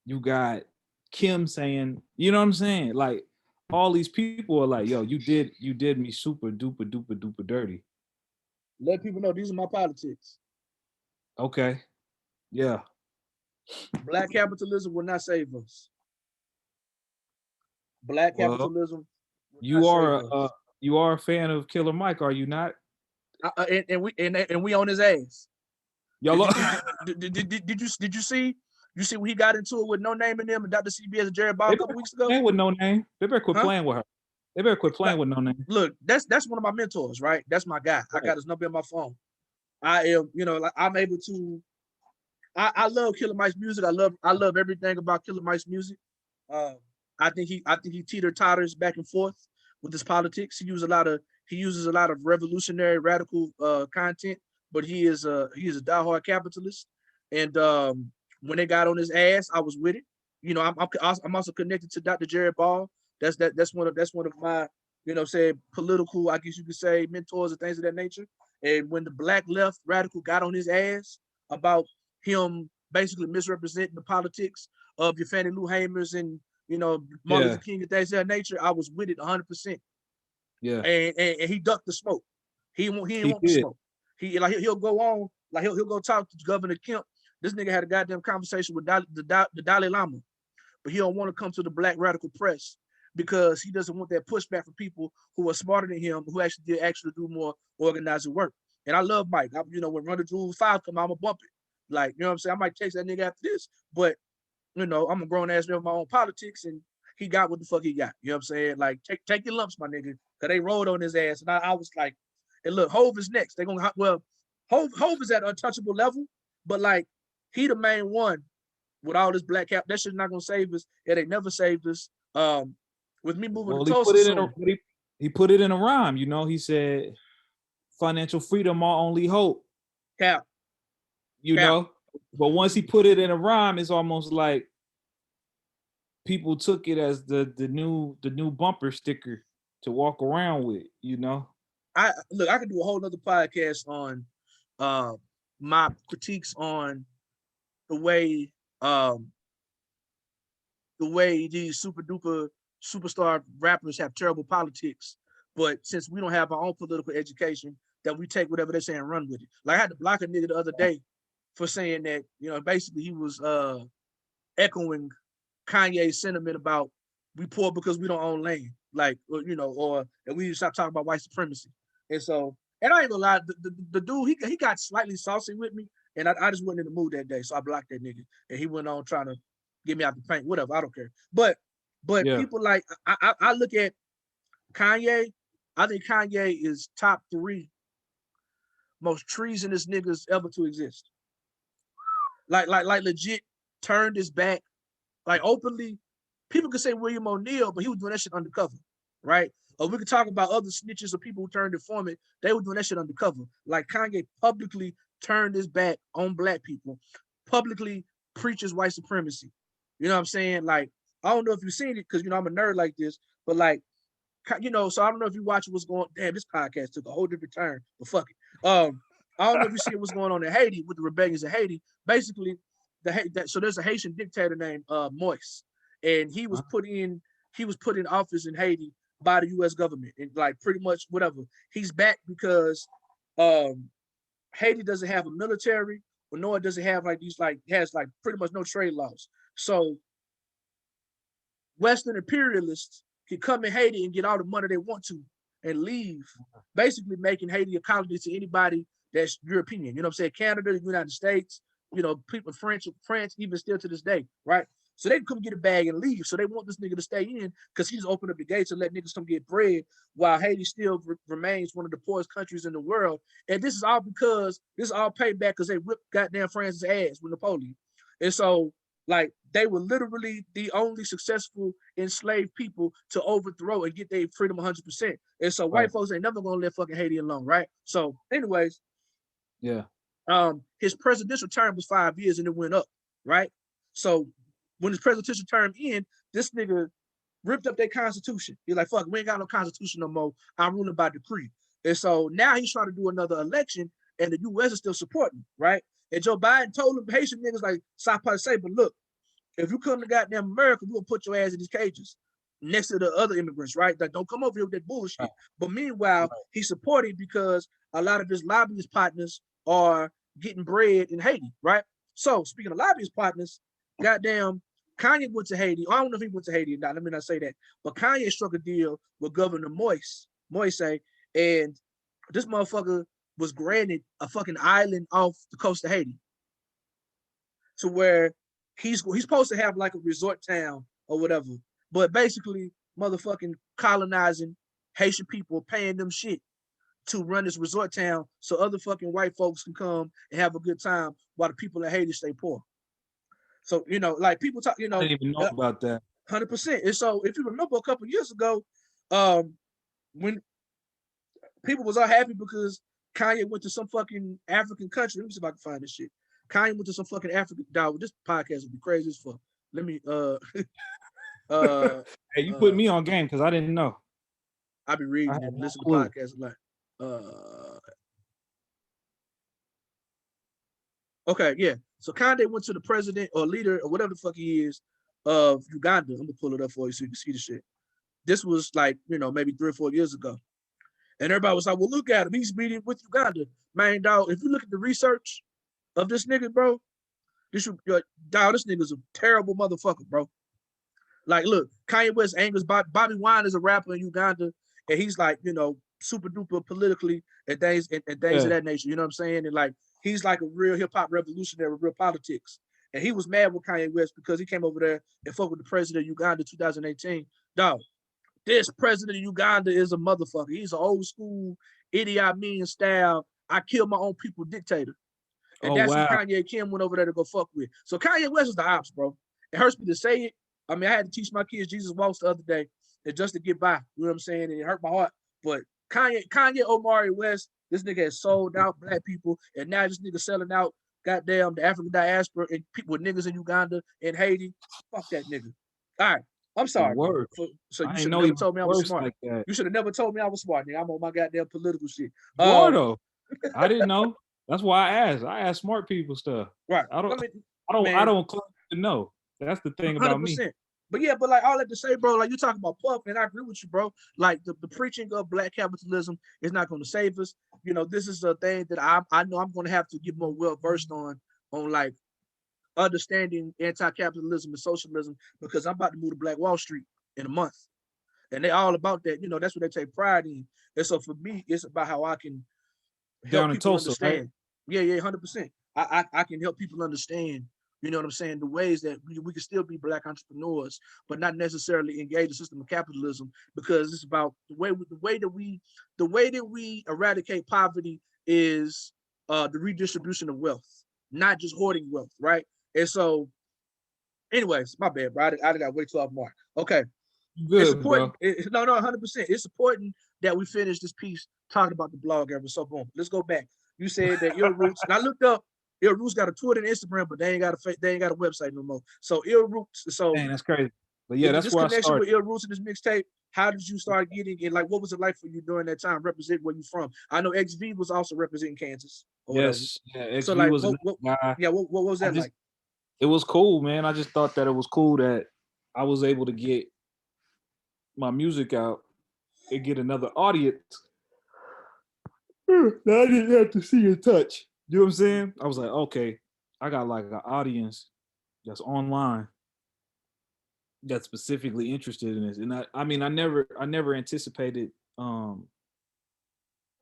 You got Kim saying, you know what I'm saying? Like all these people are like, yo, you did me super duper duper duper dirty. Let people know these are my politics. Okay. Yeah. Black capitalism will not save us. Black capitalism. You are a fan of Killer Mike, are you not? And we on his ass. Y'all did you see? You see when he got into it with No Name in them and Dr. CBS and Jerry Ball a couple weeks ago? With No Name. They better quit playing with her. They better quit playing with No Name. Look, that's one of my mentors, right? That's my guy. Right. I got his number in my phone. I am, I'm able to. I love Killer Mike's music. I love everything about Killer Mike's music. I think he teeter-totters back and forth with his politics. He uses a lot of revolutionary, radical content, but he is a diehard capitalist. And when they got on his ass, I was with it. I'm also connected to Dr. Jerry Ball. That's one of my political, I guess you could say, mentors and things of that nature. And when the black left radical got on his ass about him basically misrepresenting the politics of your Fannie Lou Hamers and Martin Luther King and things of that nature, I was with it 100%. Yeah. And he ducked the smoke. He didn't want the smoke. He'll go on, he'll go talk to Governor Kemp. This nigga had a goddamn conversation with the Dalai Lama, but he don't want to come to the black radical press because he doesn't want that pushback from people who are smarter than him, who actually do more organizing work. And I love Mike. When Run the Jewels 5 come out, I'm gonna bump it. Like, you know what I'm saying? I might text that nigga after this, but I'm a grown ass man with my own politics, and he got what the fuck he got. You know what I'm saying? Like, take your lumps, my nigga, because they rolled on his ass, and I was like, and look, Hove is next. They're gonna Hove is at an untouchable level, but like he the main one with all this black cap. That shit's not gonna save us. It ain't never saved us. With me moving to Tulsa, he put it in a rhyme. He said, "Financial freedom, our only hope." Cap. But once he put it in a rhyme, it's almost like people took it as the new bumper sticker to walk around with. I could do a whole nother podcast on my critiques on the way these super duper superstar rappers have terrible politics. But since we don't have our own political education, that we take whatever they're saying and run with it. Like I had to block a nigga the other day for saying that, you know, basically he was echoing Kanye's sentiment about we poor because we don't own land, like, you know, or that we need to stop talking about white supremacy. And so, and I ain't gonna lie, the dude, he got slightly saucy with me, and I just wasn't in the mood that day, so I blocked that nigga, and he went on trying to get me out the paint, whatever, I don't care. But people like, I look at Kanye, I think Kanye is top 3 most treasonous niggas ever to exist. Like legit turned his back, like openly. People could say William O'Neal, but he was doing that shit undercover, right? Or we could talk about other snitches or people who turned informant. They were doing that shit undercover. Like Kanye publicly turned his back on black people, publicly preaches white supremacy. You know what I'm saying? Like, I don't know if you've seen it because, you know, I'm a nerd like this, but like, you know, so I don't know if you watch what's going on. Damn, this podcast took a whole different turn, but fuck it. I don't know if you see what's going on in Haiti with the rebellions in Haiti. Basically, so there's a Haitian dictator named Moise, and he was put in office in Haiti by the U.S. government, and like pretty much whatever. He's back because Haiti doesn't have a military, or nor does it have like these, like, has like pretty much no trade laws. So Western imperialists can come in Haiti and get all the money they want to and leave, basically making Haiti a colony to anybody that's European. You know what I'm saying? Canada, the United States, you know, people, France, even still to this day, right? So they can come get a bag and leave. So they want this nigga to stay in because he's opened up the gates and let niggas come get bread while Haiti still remains one of the poorest countries in the world. And this is all paid back because they whipped goddamn France's ass with Napoleon. And so, like, they were literally the only successful enslaved people to overthrow and get their freedom 100%. And so white folks ain't never gonna let fucking Haiti alone, right? So anyways, his presidential term was 5 years and it went up, right? So when his presidential term ended, this nigga ripped up their constitution. He's like, fuck, we ain't got no constitution no more. I'm ruling by decree. And so now he's trying to do another election and the US is still supporting, right? And Joe Biden told him, Haitian niggas like South Park say, but look, if you come to goddamn America, we'll put your ass in these cages next to the other immigrants, right? Like, don't come over here with that bullshit. Right. But meanwhile, he's supporting because a lot of his lobbyist partners are getting bread in Haiti, right? So speaking of lobbyist partners, goddamn, Kanye went to Haiti. I don't know if he went to Haiti or not. Let me not say that. But Kanye struck a deal with Governor Moise, and this motherfucker was granted a fucking island off the coast of Haiti, to where he's supposed to have like a resort town or whatever, but basically motherfucking colonizing Haitian people, paying them shit to run this resort town so other fucking white folks can come and have a good time while the people in Haiti stay poor. So, you know, like people talk, you know, I didn't even know about that. 100%. And so if you remember a couple of years ago, when people was all happy because Kanye went to some fucking African country. Let me see if I can find this shit. Kanye went to some fucking African dog. This podcast would be crazy as fuck. Let me hey, you put me on game because I didn't know. I be reading and listening to podcasts a lot. Okay, yeah. So Kanye went to the president or leader or whatever the fuck he is of Uganda. I'm gonna pull it up for you so you can see the shit. This was like, you know, maybe 3 or 4 years ago. And everybody was like, well, look at him. He's meeting with Uganda. Man, dog, if you look at the research of this nigga, bro, this nigga's a terrible motherfucker, bro. Like, look, Kanye West angers Bobby Wine is a rapper in Uganda, and he's like, you know, super duper politically and things of that nature. You know what I'm saying? And like, he's like a real hip hop revolutionary with real politics. And he was mad with Kanye West because he came over there and fucked with the president of Uganda in 2018. Dog, this president of Uganda is a motherfucker. He's an old school Idi Amin style, I kill my own people dictator. And that's who Kanye Kim went over there to go fuck with. So Kanye West is the ops, bro. It hurts me to say it. I mean, I had to teach my kids Jesus walks the other day and just to get by. You know what I'm saying? And it hurt my heart. But Kanye Omari West, this nigga has sold out black people, and now this nigga selling out goddamn the African diaspora and people with niggas in Uganda and Haiti. Fuck that nigga. All right. I'm sorry. So you should have never told me I was smart. Like you should have never told me I was smart, nigga. I'm on my goddamn political shit. Though. I didn't know. That's why I asked. I ask smart people stuff. Right. I don't claim to know. That's the thing about me. But yeah, but like all that to say, bro, like you talking about Puff, and I agree with you, bro. Like the preaching of black capitalism is not going to save us. You know, this is a thing that I know I'm going to have to get more well versed on like understanding anti-capitalism and socialism because I'm about to move to Black Wall Street in a month, and they all about that. You know, that's what they take pride in. And so for me, it's about how I can help Down in people Tulsa, right? understand. Yeah, 100%. I can help people understand, you know what I'm saying, the ways that we can still be black entrepreneurs, but not necessarily engage the system of capitalism, because it's about the way that we eradicate poverty is the redistribution of wealth, not just hoarding wealth, right? And so, anyways, my bad, bro. I got way too off mark. Okay. It's Good, important. bro. No, 100%. It's important that we finish this piece talking about the blog era. So boom, let's go back. You said that Ill Roots, and I looked up. Ill Roots got a Twitter and Instagram, but they ain't got a website no more. So Ill Roots. So Dang, that's crazy. But yeah, that's this where I connection with started. Ill Roots and this mixtape. How did you start getting it? Like, what was it like for you during that time? Represent where you from? I know XV was also representing Kansas or whatever. Yes, yeah, So XV like, was another guy. yeah, what was I that just, like? it was cool, man. I just thought that it was cool that I was able to get my music out and get another audience that I didn't have to see and touch. You know what I'm saying? I was like, okay, I got like an audience that's online that's specifically interested in this. And I mean, I never anticipated, I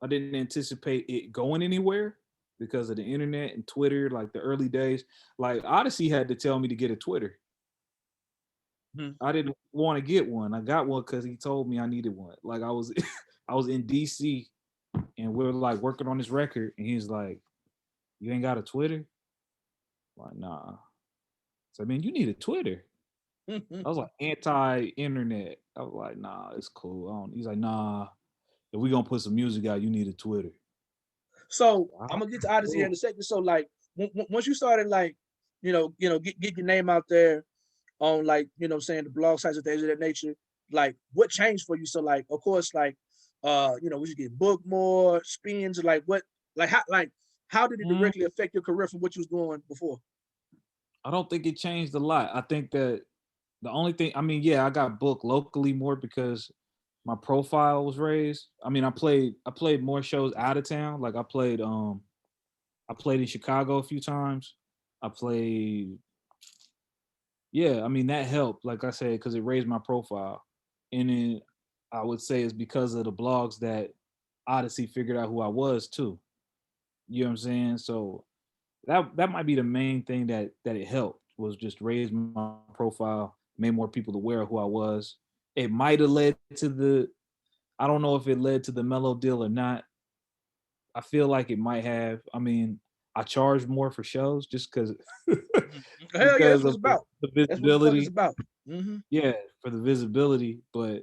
didn't anticipate it going anywhere because of the internet and Twitter, like the early days. Like Oddisee had to tell me to get a Twitter. I didn't want to get one. I got one because he told me I needed one. Like I was I was in DC and we were like working on this record, and he's like, "You ain't got a Twitter?" I'm like, nah. So I mean, you need a Twitter. I was like anti-internet. I was like, nah, it's cool. He's like, nah, if we gonna put some music out, you need a Twitter. So Wow. I'm gonna get to Oddisee here in a second. So like, once you started like, get your name out there on like, saying the blog sites and things of that nature, like what changed for you? So like, of course, like, we should get booked more, spins, like what, how did it directly affect your career from what you was doing before? I don't think it changed a lot. I think that the only thing, I mean, yeah, I got booked locally more because my profile was raised. I mean, I played more shows out of town. Like I played in Chicago a few times. I played, yeah, I mean that helped, like I said, because it raised my profile. And then I would say it's because of the blogs that Oddisee figured out who I was too. You know what I'm saying? So that might be the main thing that it helped, was just raise my profile, made more people aware of who I was. It might have led to I don't know if it led to the Mello deal or not. I feel like it might have. I mean, I charged more for shows just because Hell yeah, that's because what it's of about. the That's what the fuck it's visibility. about. Yeah, for the visibility. But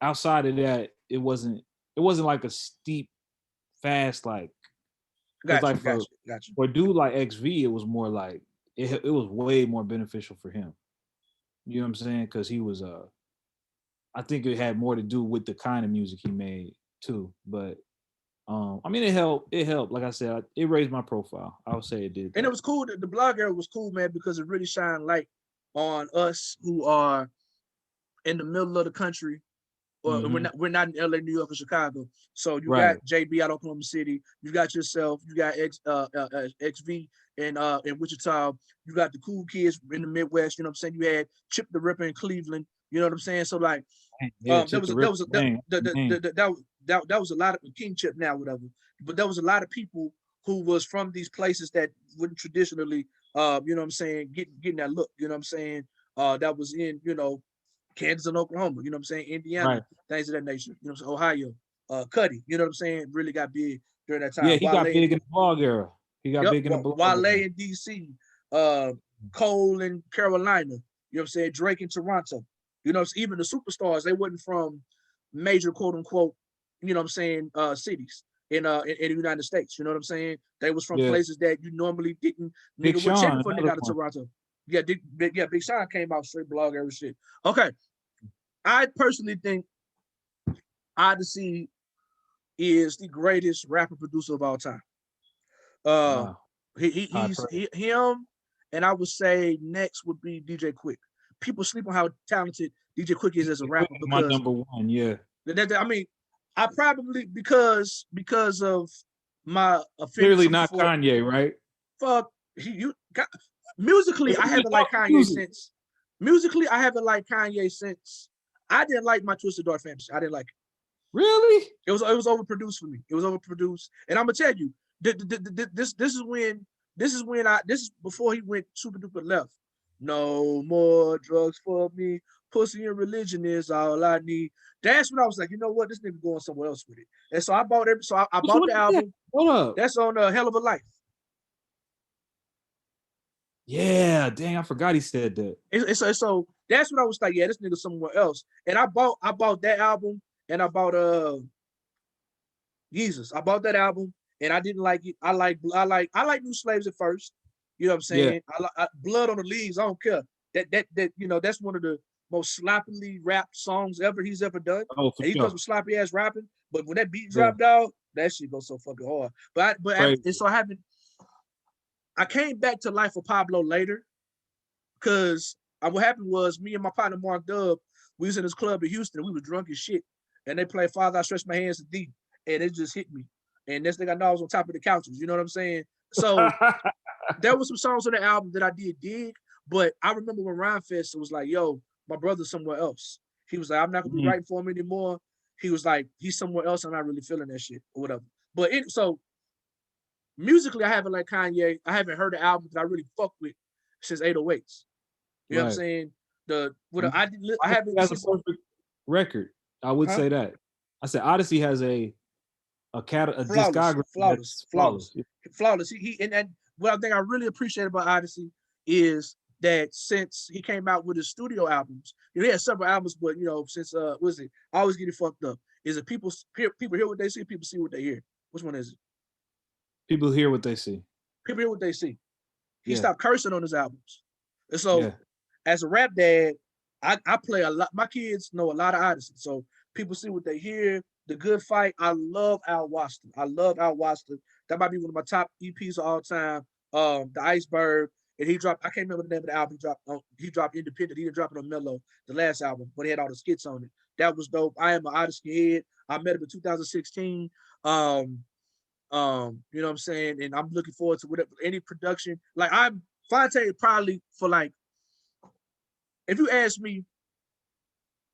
outside of that, it wasn't like a steep, fast like, because Got you, like got you, got you. for a dude like XV, it was more like it was way more beneficial for him. You know what I'm saying? Because he was I think it had more to do with the kind of music he made too. But I mean, it helped. It helped. Like I said, it raised my profile. I would say it did And it that. was cool. The blog era was cool, man, because it really shined light on us who are in the middle of the country. Or Hmm. we're not in LA, New York, or Chicago. So you got Right. JB out of Oklahoma City. You got yourself. You got XV in Wichita. You got the cool kids in the Midwest. You know what I'm saying? You had Chip the Ripper in Cleveland. You know what I'm saying? So like, Yeah, there Chip was the a, there Ripper. was a, Dang, dang. that was a lot of King Chip now, whatever. But there was a lot of people who was from these places that wouldn't traditionally, you know what I'm saying, getting that look. You know what I'm saying? That was in, Kansas and Oklahoma. You know what I'm saying? Indiana, Right. things of that nature. You know what I'm saying? Ohio, Cuddy. You know what I'm saying? Really got big during that Yeah, time. he got big in the blog era. He got Yep, big in the blog Wale era. in DC, uh, Cole in Carolina. You know what I'm saying? Drake in Toronto. You know, even the superstars, they wasn't from major quote unquote, you know what I'm saying, cities in the United States. You know what I'm saying? They was from Yeah, places that you normally didn't. Big Nigga would check Sean, for a nigga another out of one. Toronto. Yeah, Big Sean came out straight blog era shit. Okay. I personally think Oddisee is the greatest rapper producer of all time. Uh, Wow. he, he High he's praise. him, and I would say next would be DJ Quick. people sleep on how talented DJ Quick is as a rapper My because number one, yeah. I mean, I probably because of my Clearly affinity not for Kanye, right? fuck musically. I haven't liked Kanye since. Musically, I haven't liked Kanye since. I didn't like my Twisted Dark Fantasy. I didn't like it. Really? It was overproduced for me. It was overproduced, and I'm gonna tell you, this is before he went super duper left. No more drugs for me. Pussy and religion is all I need. That's when I was like, you know what, this nigga going somewhere else with it. And so I bought it. So I bought the album. Hold up. That's on a Hell of a Life. Yeah, dang, I forgot he said that. And so that's when I was like, yeah, this nigga somewhere else. And I bought that album, and I bought Jesus. I bought that album, and I didn't like it. I like New Slaves at first. You know what I'm saying? Yeah. Blood on the Leaves. I don't care. That you know, that's one of the most sloppily rapped songs he's ever done. Oh, for and he sure. does some sloppy ass rapping, but when that beat dropped out, that shit goes so fucking hard. I came back to Life of Pablo later, because what happened was me and my partner Mark Dub, we was in this club in Houston, and we were drunk as shit, and they played Father I Stretch My Hands to Thee, and it just hit me. And next thing I know, I was on top of the couches. You know what I'm saying? So there was some songs on the album that I did dig, but I remember when Rhyme Fest was like, yo, my brother's somewhere else. He was like, I'm not gonna be writing for him anymore. He was like, he's somewhere else. I'm not really feeling that shit or whatever. But so musically, I haven't like Kanye. I haven't heard the album that I really fuck with since 808s. You know what I'm saying? I haven't. That's a perfect record. I would say that. I said Oddisee has a discography flawless. He and what I think I really appreciate about Oddisee is that since he came out with his studio albums, he had several albums, but you know, since what is it? I always get it fucked up. Is it people hear what they see, people see what they hear? Which one is it? People hear what they see. People hear what they see. He stopped cursing on his albums. And so as a rap dad, I play a lot. My kids know a lot of Oddisee. So people see what they hear. The Good Fight. I love Al Waston. That might be one of my top EPs of all time. The Iceberg. And he dropped, I can't remember the name of the album he dropped Independent. He didn't drop it on Mello, the last album, but he had all the skits on it. That was dope. I am an Oddisee head. I met him in 2016. You know what I'm saying? And I'm looking forward to whatever any production. Like Fonte probably for like, if you ask me,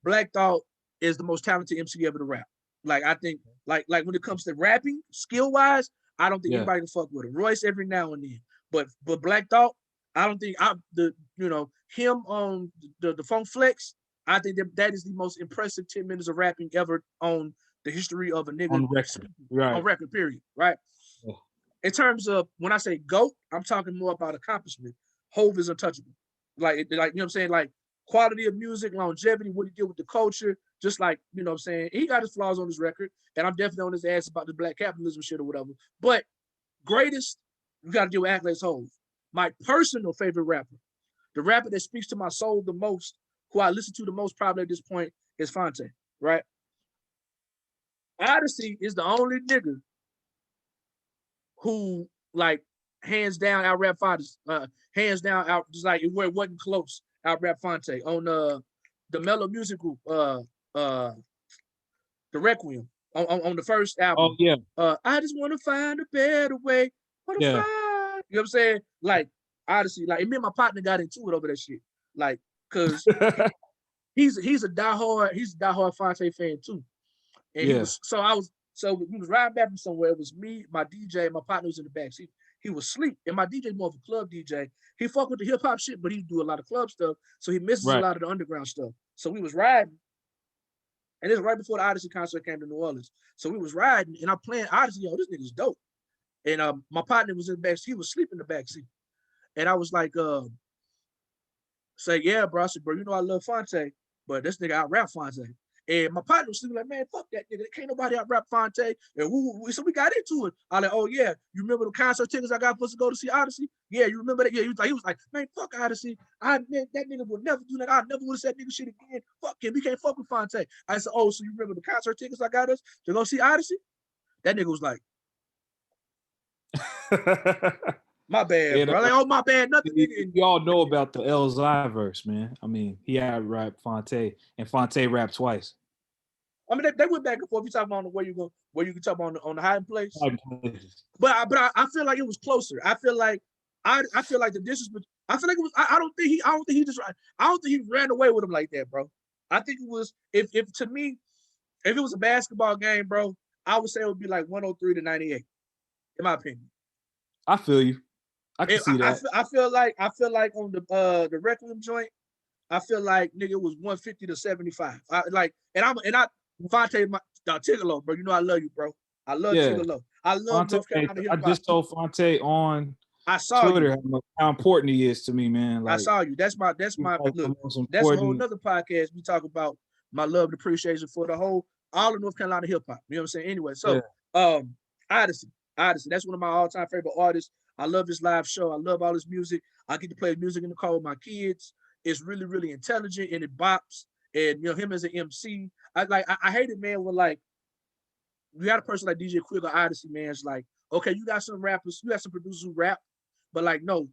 Black Thought is the most talented MC ever to rap. Like I think, like when it comes to rapping, skill wise, I don't think anybody can fuck with him. Royce every now and then, but Black Thought, I don't think him on the Funk Flex. I think that is the most impressive 10 minutes of rapping ever on the history of a nigga on record. Right. On record, period. Right. Yeah. In terms of when I say GOAT, I'm talking more about accomplishment. Hov is untouchable. Like you know what I'm saying? Like quality of music, longevity, what he did with the culture, just like, you know what I'm saying? He got his flaws on his record, and I'm definitely on his ass about the black capitalism shit or whatever. But greatest, you got to deal with Acclaim's Hov. My personal favorite rapper, the rapper that speaks to my soul the most, who I listen to the most probably at this point, is Fonte, right? Oddisee is the only nigga who, like, hands down out rap Fonte, hands down out, just like where it wasn't close, out rap Fonte on the Mello Music Group, the Requiem on the first album. Oh yeah. I just want to find a better way. You know what I'm saying? Like Oddisee, like, and me and my partner got into it over that shit. Like, cause he's a diehard Fonte fan too. And we was riding back from somewhere. It was me, my DJ, and my partner was in the back seat. He was asleep, and my DJ more of a club DJ. He fuck with the hip hop shit, but he do a lot of club stuff, so he misses a lot of the underground stuff. So we was riding, and this was right before the Oddisee concert came to New Orleans. So we was riding, and I'm playing Oddisee. Yo, this nigga's dope. And my partner was in the back seat. He was sleeping in the back seat, and I was like, say, yeah, bro. I said, bro, you know I love Fonte, but this nigga out rap Fonte. And my partner was like, man, fuck that nigga. Can't nobody out rap Fonte. And so we got into it. I like, oh yeah, you remember the concert tickets I got for us to go to see Oddisee? Yeah, you remember that? Yeah, he was like, man, fuck Oddisee. That nigga would never do that. I never would have said nigga shit again. Fuck him. We can't fuck with Fonte. I said, oh, so you remember the concert tickets I got us to go see Oddisee? That nigga was like, My bad, bro. Like, oh, my bad, nothing. Y'all know about the Elzai verse, man. I mean, he had rap Fonte, and Fonte rapped twice. I mean, they went back and forth. You talking about where you can talk about on the hiding place. But I feel like it was closer. I feel like the distance. I feel like it was. I don't think he ran away with him like that, bro. I think it was if to me, if it was a basketball game, bro, I would say it would be like 103 to 98, in my opinion. I feel you. I can see that. I feel like on the Requiem joint, I feel like nigga it was 150 to 75. Fonte, Tigolo, bro. You know I love you, bro. I love Tigolo. I love Fonte, North Carolina hip hop. I just told Fonte on Twitter how important he is to me, man. Like, I saw you. That's my look. That's a whole nother podcast. We talk about my love and appreciation for all of North Carolina hip hop. You know what I'm saying? Anyway, so Oddisee. That's one of my all-time favorite artists. I love his live show. I love all his music. I get to play music in the car with my kids. It's really, really intelligent and it bops. And him as an MC, I hate it, man. When like you got a person like DJ Quick or Oddisee, man. It's like, okay, you got some rappers, you got some producers who rap, but like no,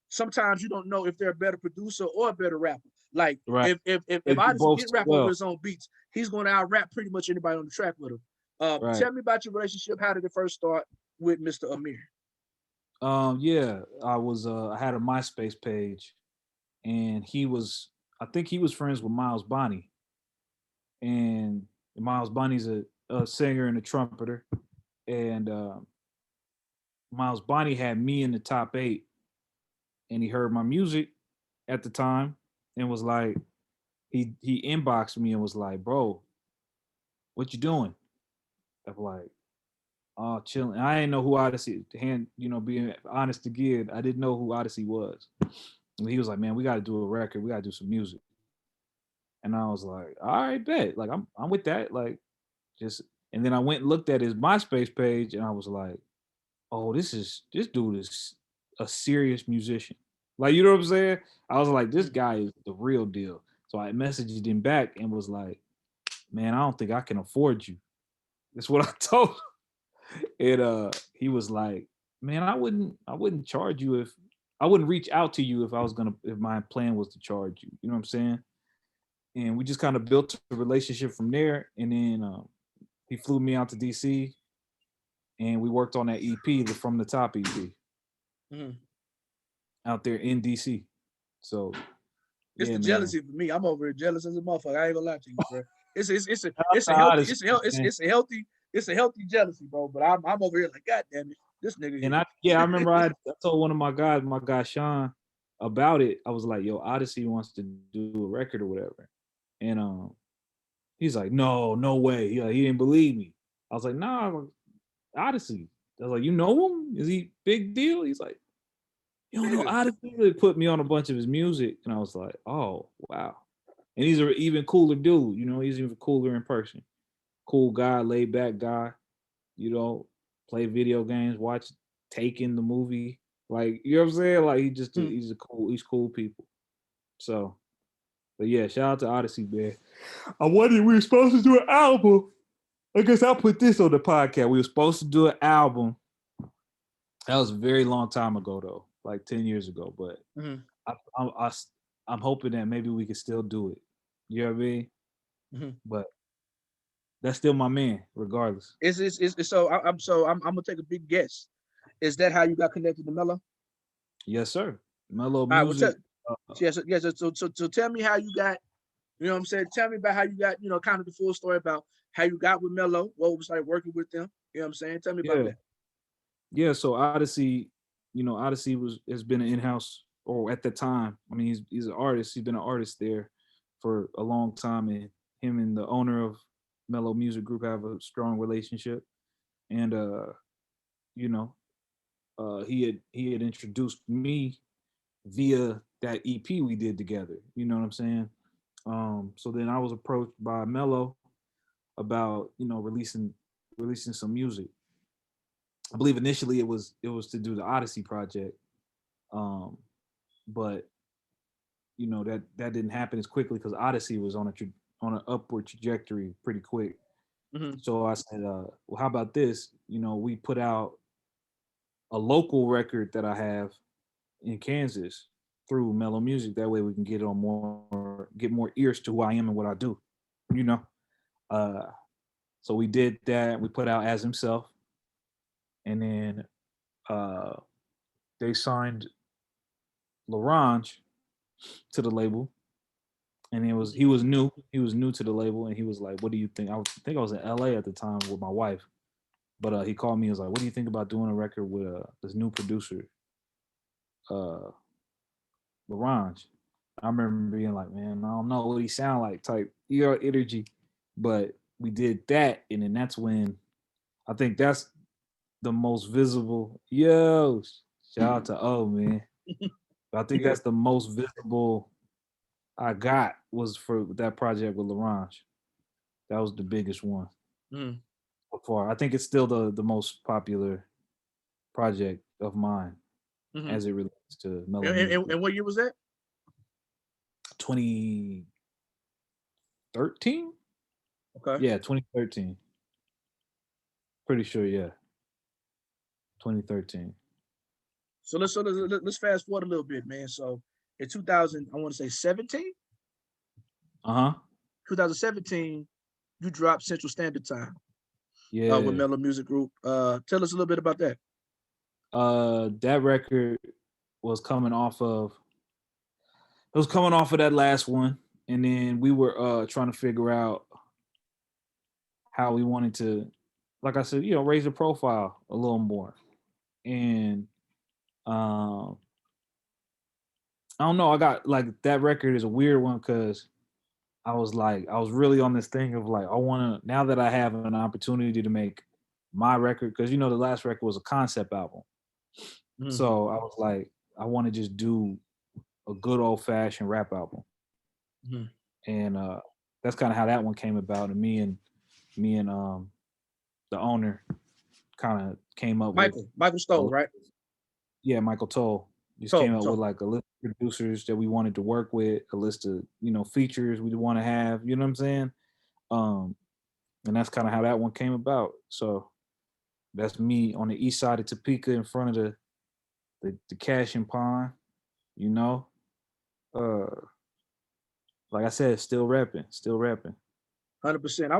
sometimes you don't know if they're a better producer or a better rapper. Like if Oddisee get rap over his own beats, he's going to out rap pretty much anybody on the track with him. Tell me about your relationship. How did it first start with Mr. Amir? I had a MySpace page, and I think he was friends with Miles Bonny, and Miles Bonny's a singer and a trumpeter, and Miles Bonny had me in the top 8, and he heard my music at the time and was like, he inboxed me and was like, bro, what you doing? I'm like, oh, chilling. I didn't know who Oddisee, being honest again, I didn't know who Oddisee was. And he was like, man, we got to do a record. We got to do some music. And I was like, all right, bet. Like, I'm with that. Like, and then I went and looked at his MySpace page and I was like, oh, this dude is a serious musician. Like, you know what I'm saying? I was like, this guy is the real deal. So I messaged him back and was like, man, I don't think I can afford you. That's what I told him. And he was like, man, I wouldn't charge you if I wouldn't reach out to you if my plan was to charge you. You know what I'm saying? And we just kind of built a relationship from there. And then he flew me out to DC, and we worked on that EP, the From the Top EP, out there in DC. So it's the jealousy for me. I'm over here jealous as a motherfucker. I ain't gonna lie to you, bro. It's a healthy jealousy, bro. But I'm over here like, God damn it, this nigga. And I remember I told one of my guy Sean, about it. I was like, yo, Oddisee wants to do a record or whatever. And he's like, no way. He didn't believe me. I was like, nah, Oddisee. I was like, you know him? Is he big deal? He's like, you don't know Oddisee? He put me on a bunch of his music. And I was like, oh, wow. And he's an even cooler dude. He's even cooler in person. Cool guy, laid back guy, play video games, watch Taken the movie. Like, you know what I'm saying? Like, he's cool people. So, but yeah, shout out to Oddisee, man. I wondered, we were supposed to do an album. I guess I'll put this on the podcast. We were supposed to do an album. That was a very long time ago, though, like 10 years ago. But I'm hoping that maybe we can still do it. You know what I mean? But that's still my man, regardless. So I'm gonna take a big guess. Is that how you got connected to Mello? Yes, sir. Mello music. Yes. So tell me how you got. You know what I'm saying? Tell me about how you got. Kind of the full story about how you got with Mello. What was like working with them? You know what I'm saying? Tell me about that. Yeah. So Oddisee, Oddisee has been an in-house, or at the time, I mean, he's an artist. He's been an artist there for a long time, and him and the owner of Mello Music Group have a strong relationship. And he had introduced me via that EP we did together. You know what I'm saying? So then I was approached by Mello about releasing some music. I believe initially it was to do the Oddisee project, but that didn't happen as quickly because Oddisee was on an upward trajectory pretty quick. So I said, well, how about this? We put out a local record that I have in Kansas through Mellow Music. That way we can get more ears to who I am and what I do, you know. So we did that. We put out As Himself, and then they signed LaRange to the label, and he was new to the label, and he was like, "What do you think?" I think I was in LA at the time with my wife, but he called me. He was like, "What do you think about doing a record with this new producer, LaRange?" I remember being like, "Man, I don't know what he sound like," type energy, but we did that, and then that's when I think that's the most visible. Yo, shout out to O, man. I think that's the most visible I got was for that project with LaRange. That was the biggest one so far. I think it's still the most popular project of mine as it relates to Mellow Music. And what year was that? 2013? Okay. Yeah, 2013. Pretty sure, yeah. 2013. So let's fast forward a little bit, man. So in 2000, I want to say 17. 2017, you dropped Central Standard Time. Yeah. With Mellow Music Group. Tell us a little bit about that. That record was coming off of that last one, and then we were trying to figure out how we wanted to, like I said, raise the profile a little more. And I don't know, I got like that record is a weird one because I was really on this thing of like, I want to, now that I have an opportunity to make my record, because the last record was a concept album. So I was like, I want to just do a good old fashioned rap album. And that's kind of how that one came about. And me and the owner kind of came up with Michael Stoll, right? Yeah, Michael Toll. Came up with like a list of producers that we wanted to work with, a list of, features we want to have, you know what I'm saying? And that's kind of how that one came about. So that's me on the east side of Topeka in front of the Cash and Pond, like I said, still rapping. 100%. I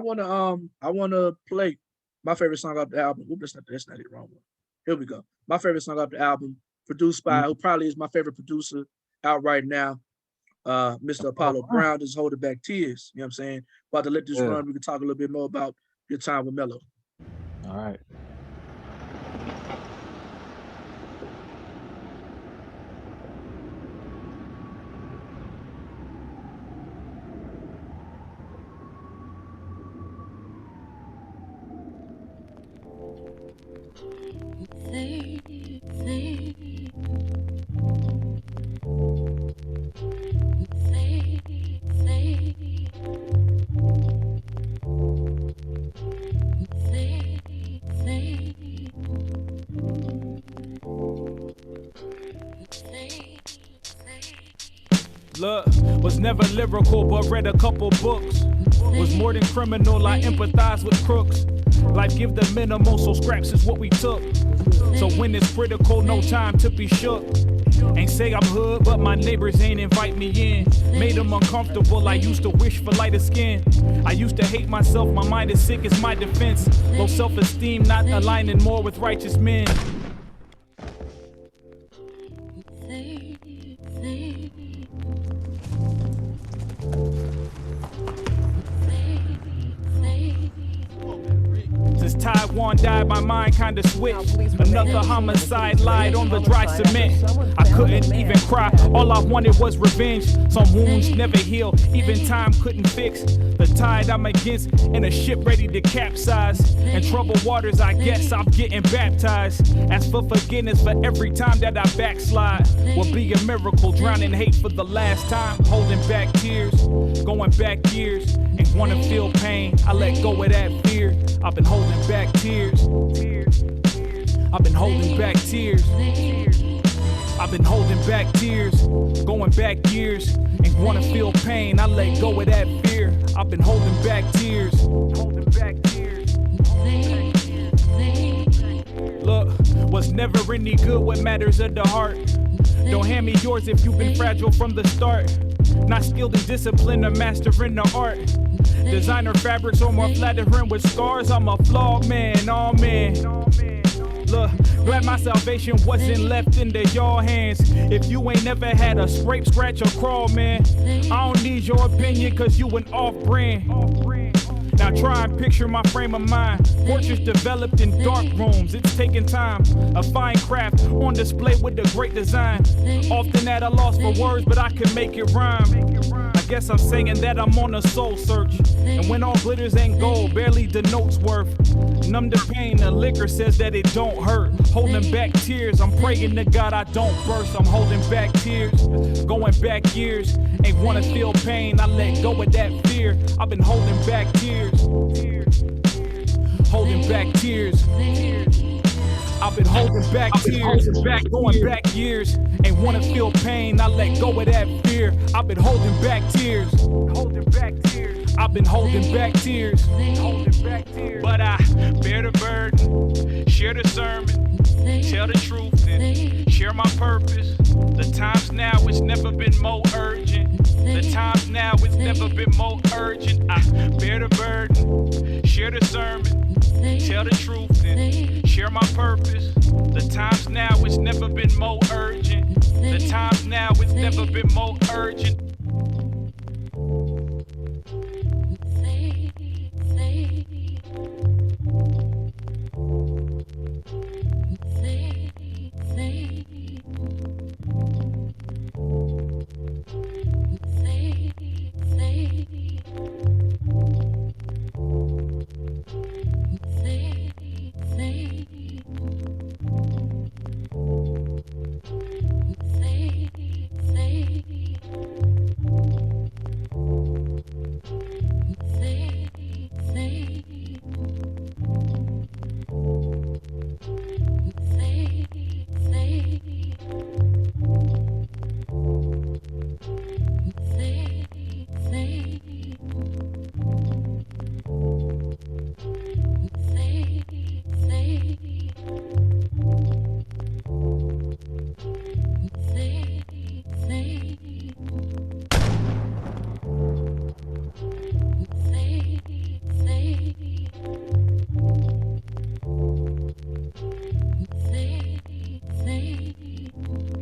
wanna play my favorite song off the album. Oops, that's not it, wrong one. Here we go. My favorite song off the album, produced by who probably is my favorite producer out right now, Mr. Apollo Brown. Just Holding Back Tears. You know what I'm saying? About to let this run. We can talk a little bit more about your time with Mello. All right. Look, was never lyrical, but read a couple books. Was more than criminal, I empathize with crooks. Life give the minimal, so scraps is what we took. So when it's critical, no time to be shook. Ain't say I'm hood, but my neighbors ain't invite me in. Made them uncomfortable, I used to wish for lighter skin. I used to hate myself, my mind is sick, it's my defense. Low self-esteem, not aligning more with righteous men. Since Taiwan died, my mind kinda switched. Another homicide lied on the dry cement. I couldn't even cry, all I wanted was revenge. Some wounds never heal, even time couldn't fix. The tide I'm against, in a ship ready to capsize. In troubled waters, I guess I'm getting baptized. Ask for forgiveness for every time that I backslide. Will be a miracle, drowning hate for the last time. Holding back tears, going back years. Ain't wanna feel pain, I let go of that fear. I've been holding back tears. I've been holding back tears. I've been holding back tears, going back years. Ain't wanna feel pain, I let go of that fear. I've been holding back tears. Holding back tears. Look, was was never any good. What matters of the heart. Don't hand me yours if you've been fragile from the start. Not skilled in discipline or mastering the art. Designer fabrics or more flattering with scars. I'm a flawed man, oh man. Look, glad my salvation wasn't left into your hands. If you ain't never had a scrape, scratch, or crawl, man, I don't need your opinion, cause you an off-brand. Now try and picture my frame of mind. Portraits developed in dark rooms. It's taking time. A fine craft on display with a great design. Often at a loss for words, but I can make it rhyme. I guess I'm saying that I'm on a soul search. And when all glitters ain't gold, barely denotes worth. Numb the pain, the liquor says that it don't hurt. Holding back tears, I'm praying to God I don't burst. I'm holding back tears, going back years. Ain't wanna feel pain, I let go of that fear. I've been holding back tears, holding back tears. I've been holding back tears, going back years. Ain't wanna feel pain, I let go of that fear. I've been holding back tears, holding back tears. I've been holding back tears, but I bear the burden, share the sermon, tell the truth and share my purpose. The times now it's never been more urgent. The times now it's never been more urgent. I bear the burden, share the sermon, tell the truth and share my purpose. The times now it's never been more urgent. The times now it's never been more urgent.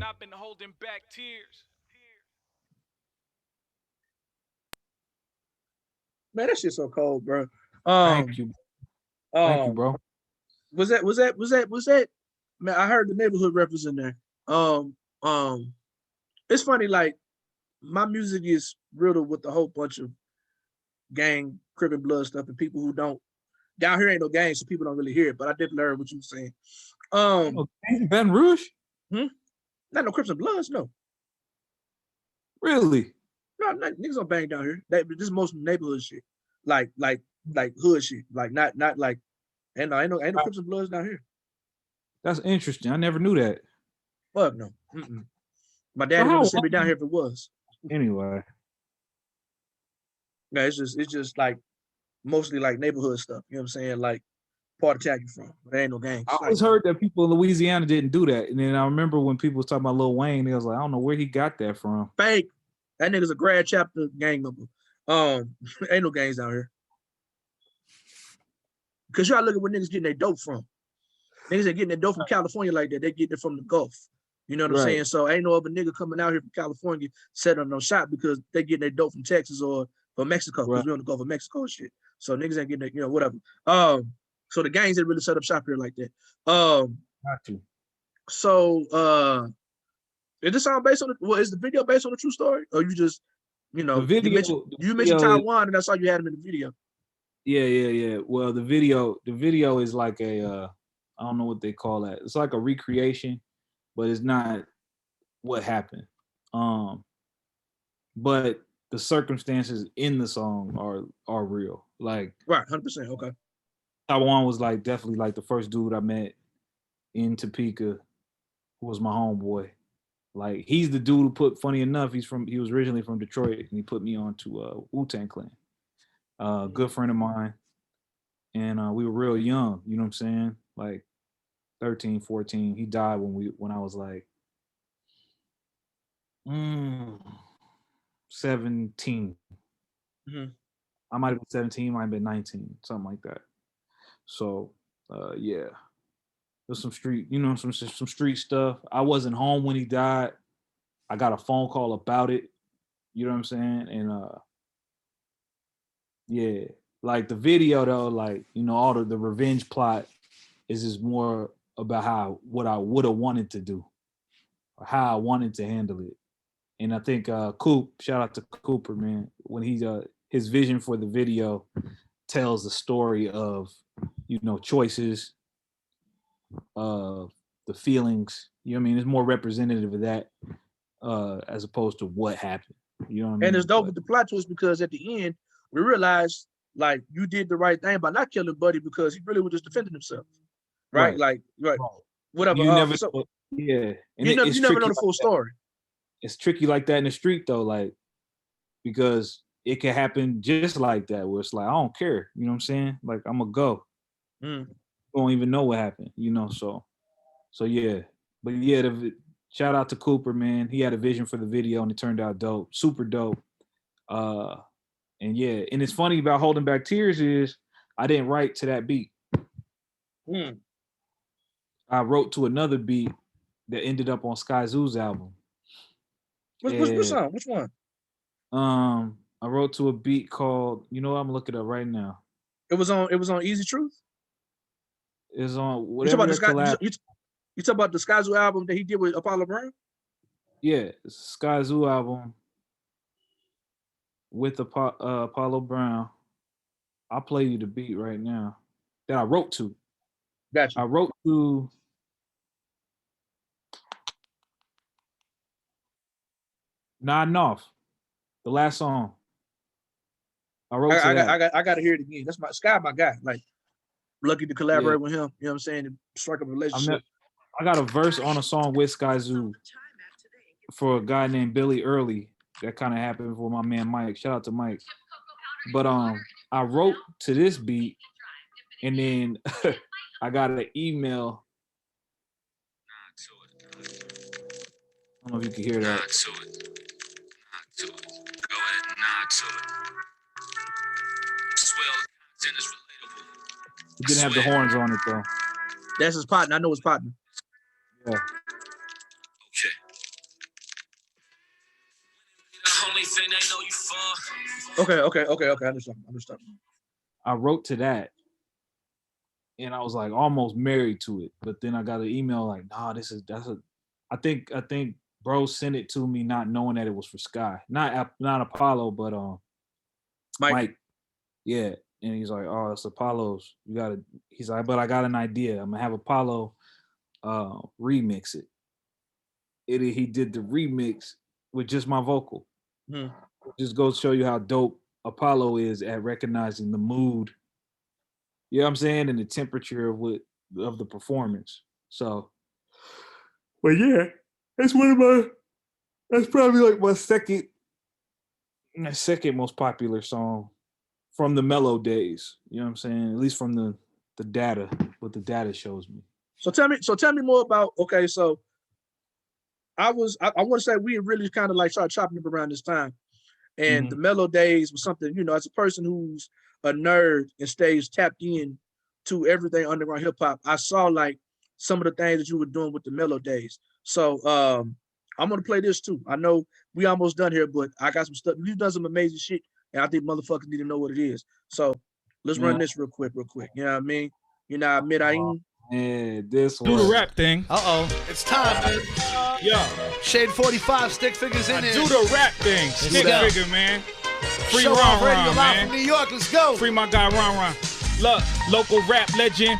I've been holding back tears. Man, that shit's so cold, bro. Thank you, bro. Was that? Man, I heard the neighborhood reps in there. It's funny, like my music is riddled with a whole bunch of gang, crip and blood stuff, and people who don't. Down here ain't no gang, so people don't really hear it. But I definitely heard what you were saying. Baton Rouge? Not no Crips and Bloods, no. Really? No, niggas don't bang down here. This is most neighborhood shit, like hood shit, like not like. Ain't no Crips and Bloods down here. That's interesting. I never knew that. Fuck no. My daddy would send me down here if it was. Anyway. Yeah, it's just like mostly like neighborhood stuff. You know what I'm saying? Like part of town you from. But there ain't no gangs. I always heard that people in Louisiana didn't do that. And then I remember when people was talking about Lil Wayne, they was like, I don't know where he got that from. Fake. That nigga's a grad chapter gang member. Ain't no gangs down here. Because y'all look at where niggas getting their dope from. Niggas ain't getting their dope from California like that. They getting it from the Gulf. You know what I'm saying? So ain't no other nigga coming out here from California setting no shot because they getting their dope from Texas or from Mexico because we on the Gulf of Mexico and shit. So niggas ain't getting it, whatever. So the gangs didn't really set up shop here like that. Got you. So is this song based on is the video based on a true story? Or you just, the video, you mentioned Taiwan and that's how you had him in the video. Yeah. Well, the video is like a I don't know what they call that. It's like a recreation, but it's not what happened. But the circumstances in the song are real. Like right, 100%. Okay. Taiwan was like definitely like the first dude I met in Topeka who was my homeboy. Like he's the dude who put, funny enough, he was originally from Detroit and he put me on to Wu-Tang Clan. Good friend of mine. And we were real young, you know what I'm saying? Like 13, 14. He died when I was like 17. Mm-hmm. I might have been 17, might have been 19, something like that. So yeah. There's some street, some street stuff. I wasn't home when he died. I got a phone call about it. You know what I'm saying? And yeah, like the video though, like, all the revenge plot is just more about what I would have wanted to do or how I wanted to handle it. And I think Coop, shout out to Cooper, man, when he his vision for the video tells the story of, choices, the feelings, you know what I mean? It's more representative of that as opposed to what happened. You know what I mean? And it's dope with the plot twist because at the end, we realized like you did the right thing by not killing Buddy because he really was just defending himself. Right? Like, right. Whatever. You never yeah. And you never know the full story. It's tricky like that in the street though, like, because it can happen just like that, where it's like, I don't care. You know what I'm saying? Like, I'm gonna go. Don't even know what happened, so yeah. But yeah, shout out to Cooper, man. He had a vision for the video and it turned out dope, super dope. And yeah, and it's funny about Holding Back Tears is I didn't write to that beat. I wrote to another beat that ended up on Sky Zoo's album. Which song? Which one? I wrote to a beat called, I'm looking it up right now. It was on Easy Truth? It's on whatever. You talk about the Sky Zoo album that he did with Apollo Brown? Yeah, it's a Sky Zoo album with Apollo Brown. I'll play you the beat right now that I wrote to. Gotcha. I wrote to Nodding Off, the last song. I wrote to that. I got to hear it again. That's my guy. Like, lucky to collaborate with him. You know what I'm saying? To strike up a relationship. I got a verse on a song with Sky Zoo for a guy named Billy Early. That kind of happened for my man Mike. Shout out to Mike. But I wrote to this beat, and then I got an email. I don't know if you can hear that. Nod to it. Go ahead, nod to it. Swell content is relatable. He didn't have the horns on it though. That's his partner. I know his partner. Yeah. Okay. The only thing they know you for. Okay. I understand. I wrote to that, and I was like almost married to it, but then I got an email like, nah, I think bro sent it to me not knowing that it was for Sky, not Apollo, but Mike. Yeah, and he's like, oh, it's Apollo's. He's like, but I got an idea. I'm gonna have Apollo remix it. He did the remix with just my vocal. Just goes to show you how dope Apollo is at recognizing the mood. You know what I'm saying? And the temperature of the performance. So, but yeah, that's probably like my second most popular song from the Mello days. You know what I'm saying? At least from the data, what the data shows me. So tell me more about, okay, so I want to say we really kind of like started chopping up around this time. And the Mello days was something, as a person who's a nerd and stays tapped in to everything underground hip hop, I saw like some of the things that you were doing with the Mello days. So I'm gonna play this too. I know we almost done here, but I got some stuff. You've done some amazing shit, and I think motherfuckers need to know what it is. So let's run this real quick. You know what I mean? Yeah, this one. Do the rap thing. It's time, man. Yeah. Shade 45, Stik Figa's in there. Do the rap thing. Stik Figa, man. Free Show Ron off radio Ron, live man. from New York. Let's go. Free my guy Ron Ron. Look, local rap legend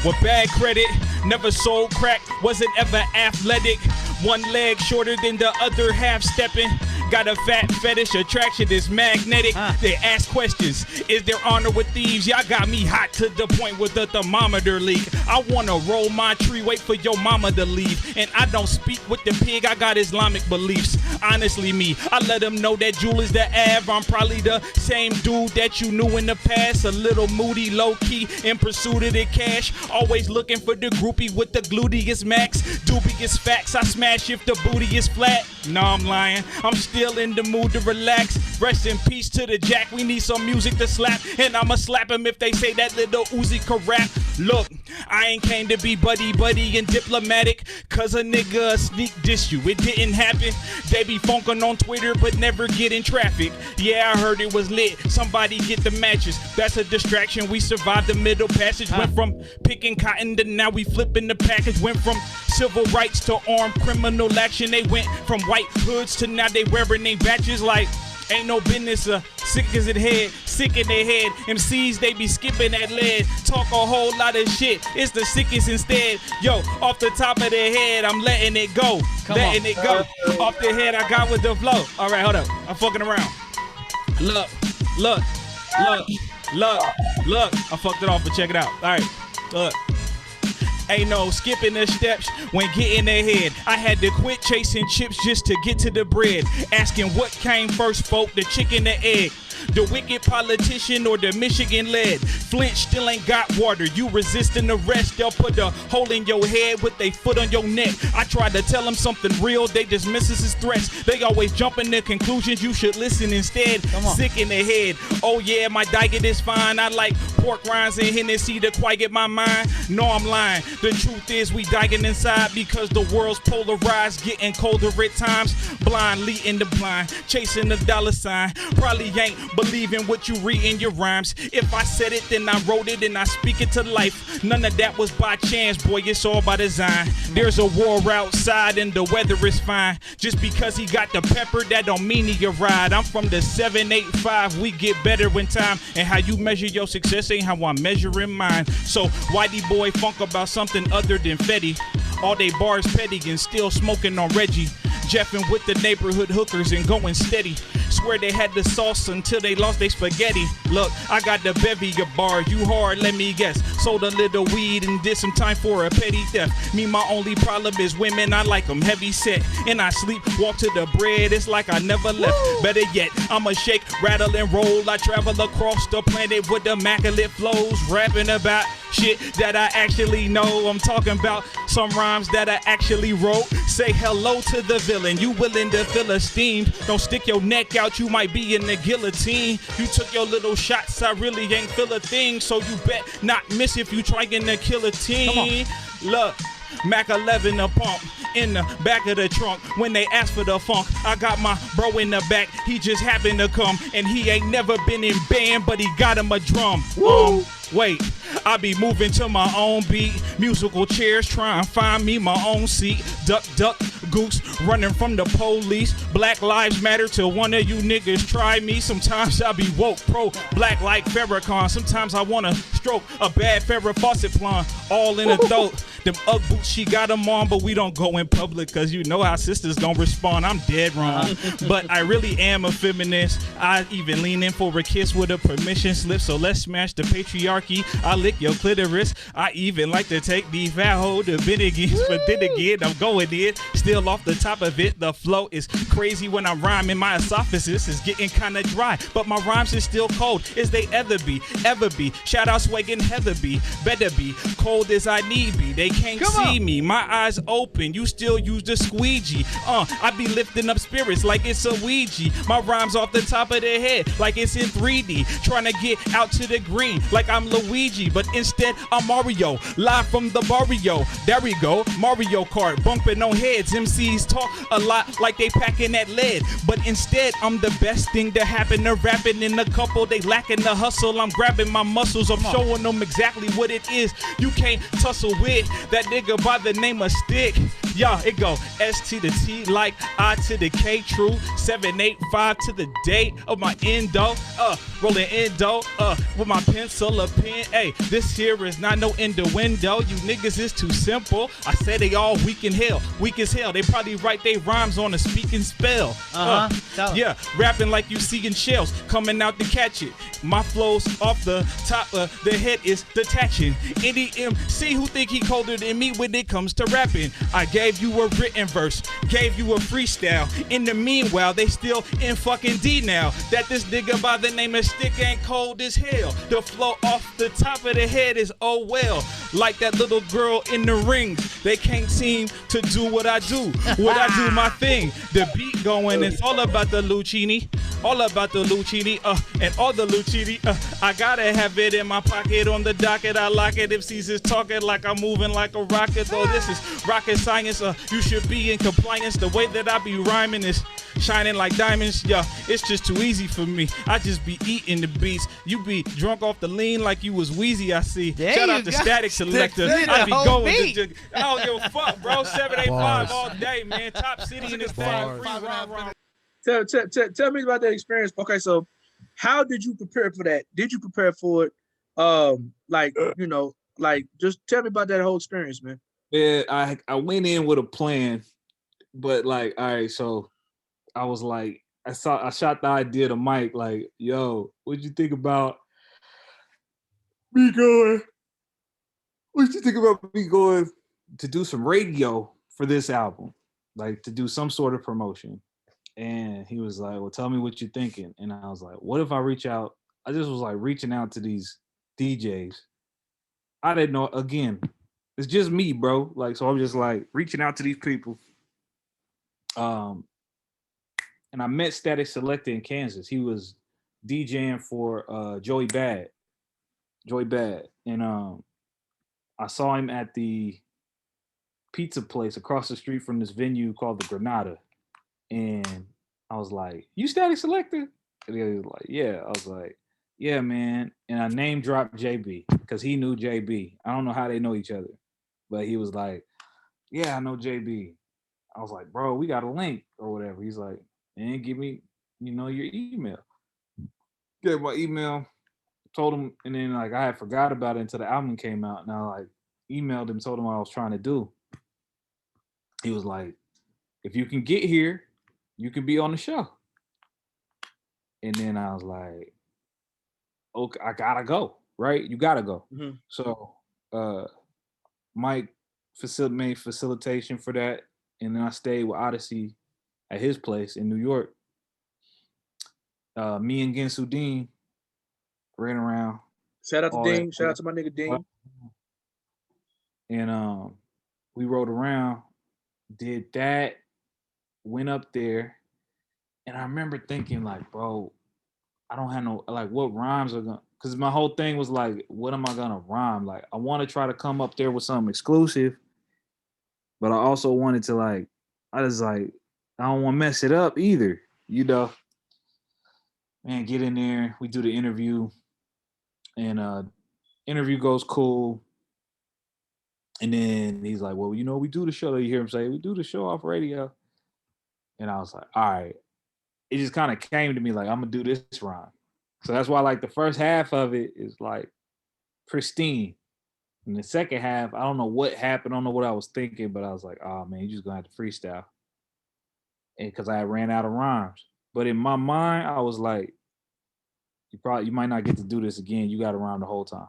with bad credit. Never sold crack, wasn't ever athletic. One leg shorter than the other half stepping. Got a fat fetish, attraction is magnetic. They ask questions, is there honor with thieves? Y'all got me hot to the point with the thermometer leak. I wanna roll my tree, wait for your mama to leave. And I don't speak with the pig, I got Islamic beliefs. Honestly me, I let them know that Jewel is the Av. I'm probably the same dude that you knew in the past. A little moody, low-key, in pursuit of the cash. Always looking for the groupie with the gluteus max. Dubious facts, I smash if the booty is flat. No, I'm lying, I'm still in the mood to relax. Rest in peace to the Jack, we need some music to slap. And I'ma slap him if they say that little Uzi can rap. Look, I ain't came to be buddy and diplomatic, cause a nigga sneak diss you, it didn't happen. They be funkin' on Twitter but never get in traffic. Yeah, I heard it was lit, somebody get the matches. That's a distraction, we survived the middle passage. Went from picking cotton to now we flipping the package. Went from civil rights to armed criminal action. They went from white hoods to now they wearing their badges like ain't no business, sick as it head, sick in their head. MCs, they be skipping that lead, talk a whole lot of shit, it's the sickest instead. Yo, off the top of their head, I'm letting it go, letting it go. Off the head, I got with the flow. All right, hold up, I'm fucking around. Look, I fucked it off, but check it out. All right, look. Ain't no skipping the steps when getting ahead. I had to quit chasing chips just to get to the bread. Asking what came first, folk, the chicken, the egg. The wicked politician or the Michigan lead. Flint still ain't got water. You resisting arrest, they'll put a hole in your head with their foot on your neck. I tried to tell them something real, they dismiss us as threats. They always jumping to conclusions, you should listen instead. Sick in the head. Oh yeah, my diet is fine. I like pork rinds and Hennessy to quiet my mind. No, I'm lying. The truth is we dying inside because the world's polarized, getting colder at times. Blind leading the blind, chasing the dollar sign. Probably ain't believing what you read in your rhymes. If I said it, then I wrote it and I speak it to life. None of that was by chance, boy, it's all by design. There's a war outside and the weather is fine. Just because he got the pepper, that don't mean he a ride. I'm from the 785, we get better in time. And how you measure your success ain't how I'm measuring mine. So Whitey boy funk about something other than Fetty. All they bars petty and still smoking on Reggie. Jeffing with the neighborhood hookers and going steady. Swear they had the sauce until they lost their spaghetti. Look, I got the bevy of bars, you hard, let me guess. Sold a little weed and did some time for a petty theft. Me, my only problem is women, I like them heavy set. And I sleep, walk to the bread, it's like I never left. Better yet, I'ma shake, rattle and roll. I travel across the planet with immaculate flows. Rapping about shit that I actually know. I'm talking about some rhymes that I actually wrote. Say hello to the villain, you willing to feel esteemed. Don't stick your neck out, you might be in the guillotine. You took your little shots, I really ain't feel a thing. So you bet not miss if you trying to kill a team. Look, Mac 11 a pump in the back of the trunk. When they ask for the funk, I got my bro in the back. He just happened to come, and he ain't never been in band, but he got him a drum. Wait, I be moving to my own beat. Musical chairs, try and find me my own seat. Duck, duck, goose, running from the police. Black lives matter till one of you niggas try me. Sometimes I be woke, pro, black like Farrakhan. Sometimes I wanna stroke a bad Farrah Fawcett blonde, all in a throat. Them Ugg boots, she got them on, but we don't go in public, cause you know how sisters don't respond. I'm dead wrong, but I really am a feminist. I even lean in for a kiss with a permission slip, so let's smash the patriarchy. I lick your clitoris. I even like to take the fat hoe to Bennigan's, but then again, I'm going in, still off the top of it. The flow is crazy when I'm rhyming. My esophagus is getting kinda dry, but my rhymes is still cold as they ever be. Shout out Swag and Heather B. Better be cold as I need be. They can't see me, my eyes open, you still use the squeegee. I be lifting up spirits like it's a Ouija. My rhymes off the top of the head like it's in 3D. Trying to get out to the green like I'm Luigi, but instead I'm Mario, live from the barrio. There we go, Mario Kart, bumping on heads. MCs talk a lot like they packing that lead, but instead I'm the best thing to happen to rapping. In a couple they lacking the hustle, I'm grabbing my muscles, I'm showing them exactly what it is you can't tussle with. That nigga by the name of Stik Yeah, it go S to the T like I to the K, true. 785 to the date of my endo. Rolling endo. With my pencil, a pen. Hey, this here is not no innuendo. You niggas is too simple. I say they all weak in hell. Weak as hell. They probably write their rhymes on a speaking spell. Yeah, rapping like you seeing shells coming out to catch it. My flows off the top of the head is detaching. Any MC who think he colder than me when it comes to rapping. I gave you a written verse, gave you a freestyle. In the meanwhile, they still in fucking D now. That this nigga by the name of Stik ain't cold as hell. The flow off the top of the head is oh well. Like that little girl in the ring. They can't seem to do what I do. What I do, my thing. The beat going, it's all about the Lucchini. All about the Lucchini, and all the Lucchini. I gotta have it in my pocket on the docket. I like it if C's is talking like I'm moving like a rocket. Though this is rocket science, you should be in compliance. The way that I be rhyming is shining like diamonds. Yeah, it's just too easy for me. I just be eating the beats. You be drunk off the lean like you was wheezy, I see. There Shout you out to go. Static Selector. Stik Figa, I be whole going beat. to I don't give a fuck, bro. 785 Bars. all day, man. Top city in this thing. Bars. Free rah-rah. Tell me about that experience. Okay, so how did you prepare for that? Did you prepare for it? Like, you know, like just tell me about that whole experience, man. Yeah, I went in with a plan, but like, all right, so I was like, I shot the idea to Mike, like, yo, what'd you think about me going? What'd you think about me going to do some radio for this album? Like to do some sort of promotion. And he was like, well, tell me what you're thinking. And I was like, what if I reach out? I just was like reaching out to these DJs. I didn't know, again, it's just me, bro. Like, so I'm just like reaching out to these people. And I met Static Selector in Kansas. He was DJing for Joey Bad. And I saw him at the pizza place across the street from this venue called the Granada. And I was like, you Static Selector? And he was like, yeah. I was like, yeah, man. And I name dropped JB because he knew JB. I don't know how they know each other. But he was like, yeah, I know JB. I was like, bro, we got a link or whatever. He's like, man, give me, your email. Gave my email, told him, and then like I had forgot about it until the album came out. And I like emailed him, told him what I was trying to do. He was like, if you can get here, you can be on the show. And then I was like, okay, I gotta go, right? You gotta go. Mm-hmm. So Mike made facilitation for that. And then I stayed with Oddisee at his place in New York. Me and Ginsu Dean ran around. Shout out to Dean. Shout out to my nigga Dean. And we rode around, did that, went up there, and I remember thinking like, bro, I don't have no, like, what rhymes are gonna, because my whole thing was like, what am I gonna rhyme? Like, I want to try to come up there with something exclusive, but I also wanted to like, I was like, I don't want to mess it up either, Man, get in there, we do the interview, and interview goes cool. And then he's like, well, we do the show. You hear him say, we do the show off radio. And I was like, all right. It just kind of came to me like, I'm going to do this rhyme. So that's why like the first half of it is like pristine. And the second half, I don't know what happened. I don't know what I was thinking, but I was like, oh man, you're just going to have to freestyle. And because I ran out of rhymes. But in my mind, I was like, you might not get to do this again. You got to rhyme the whole time.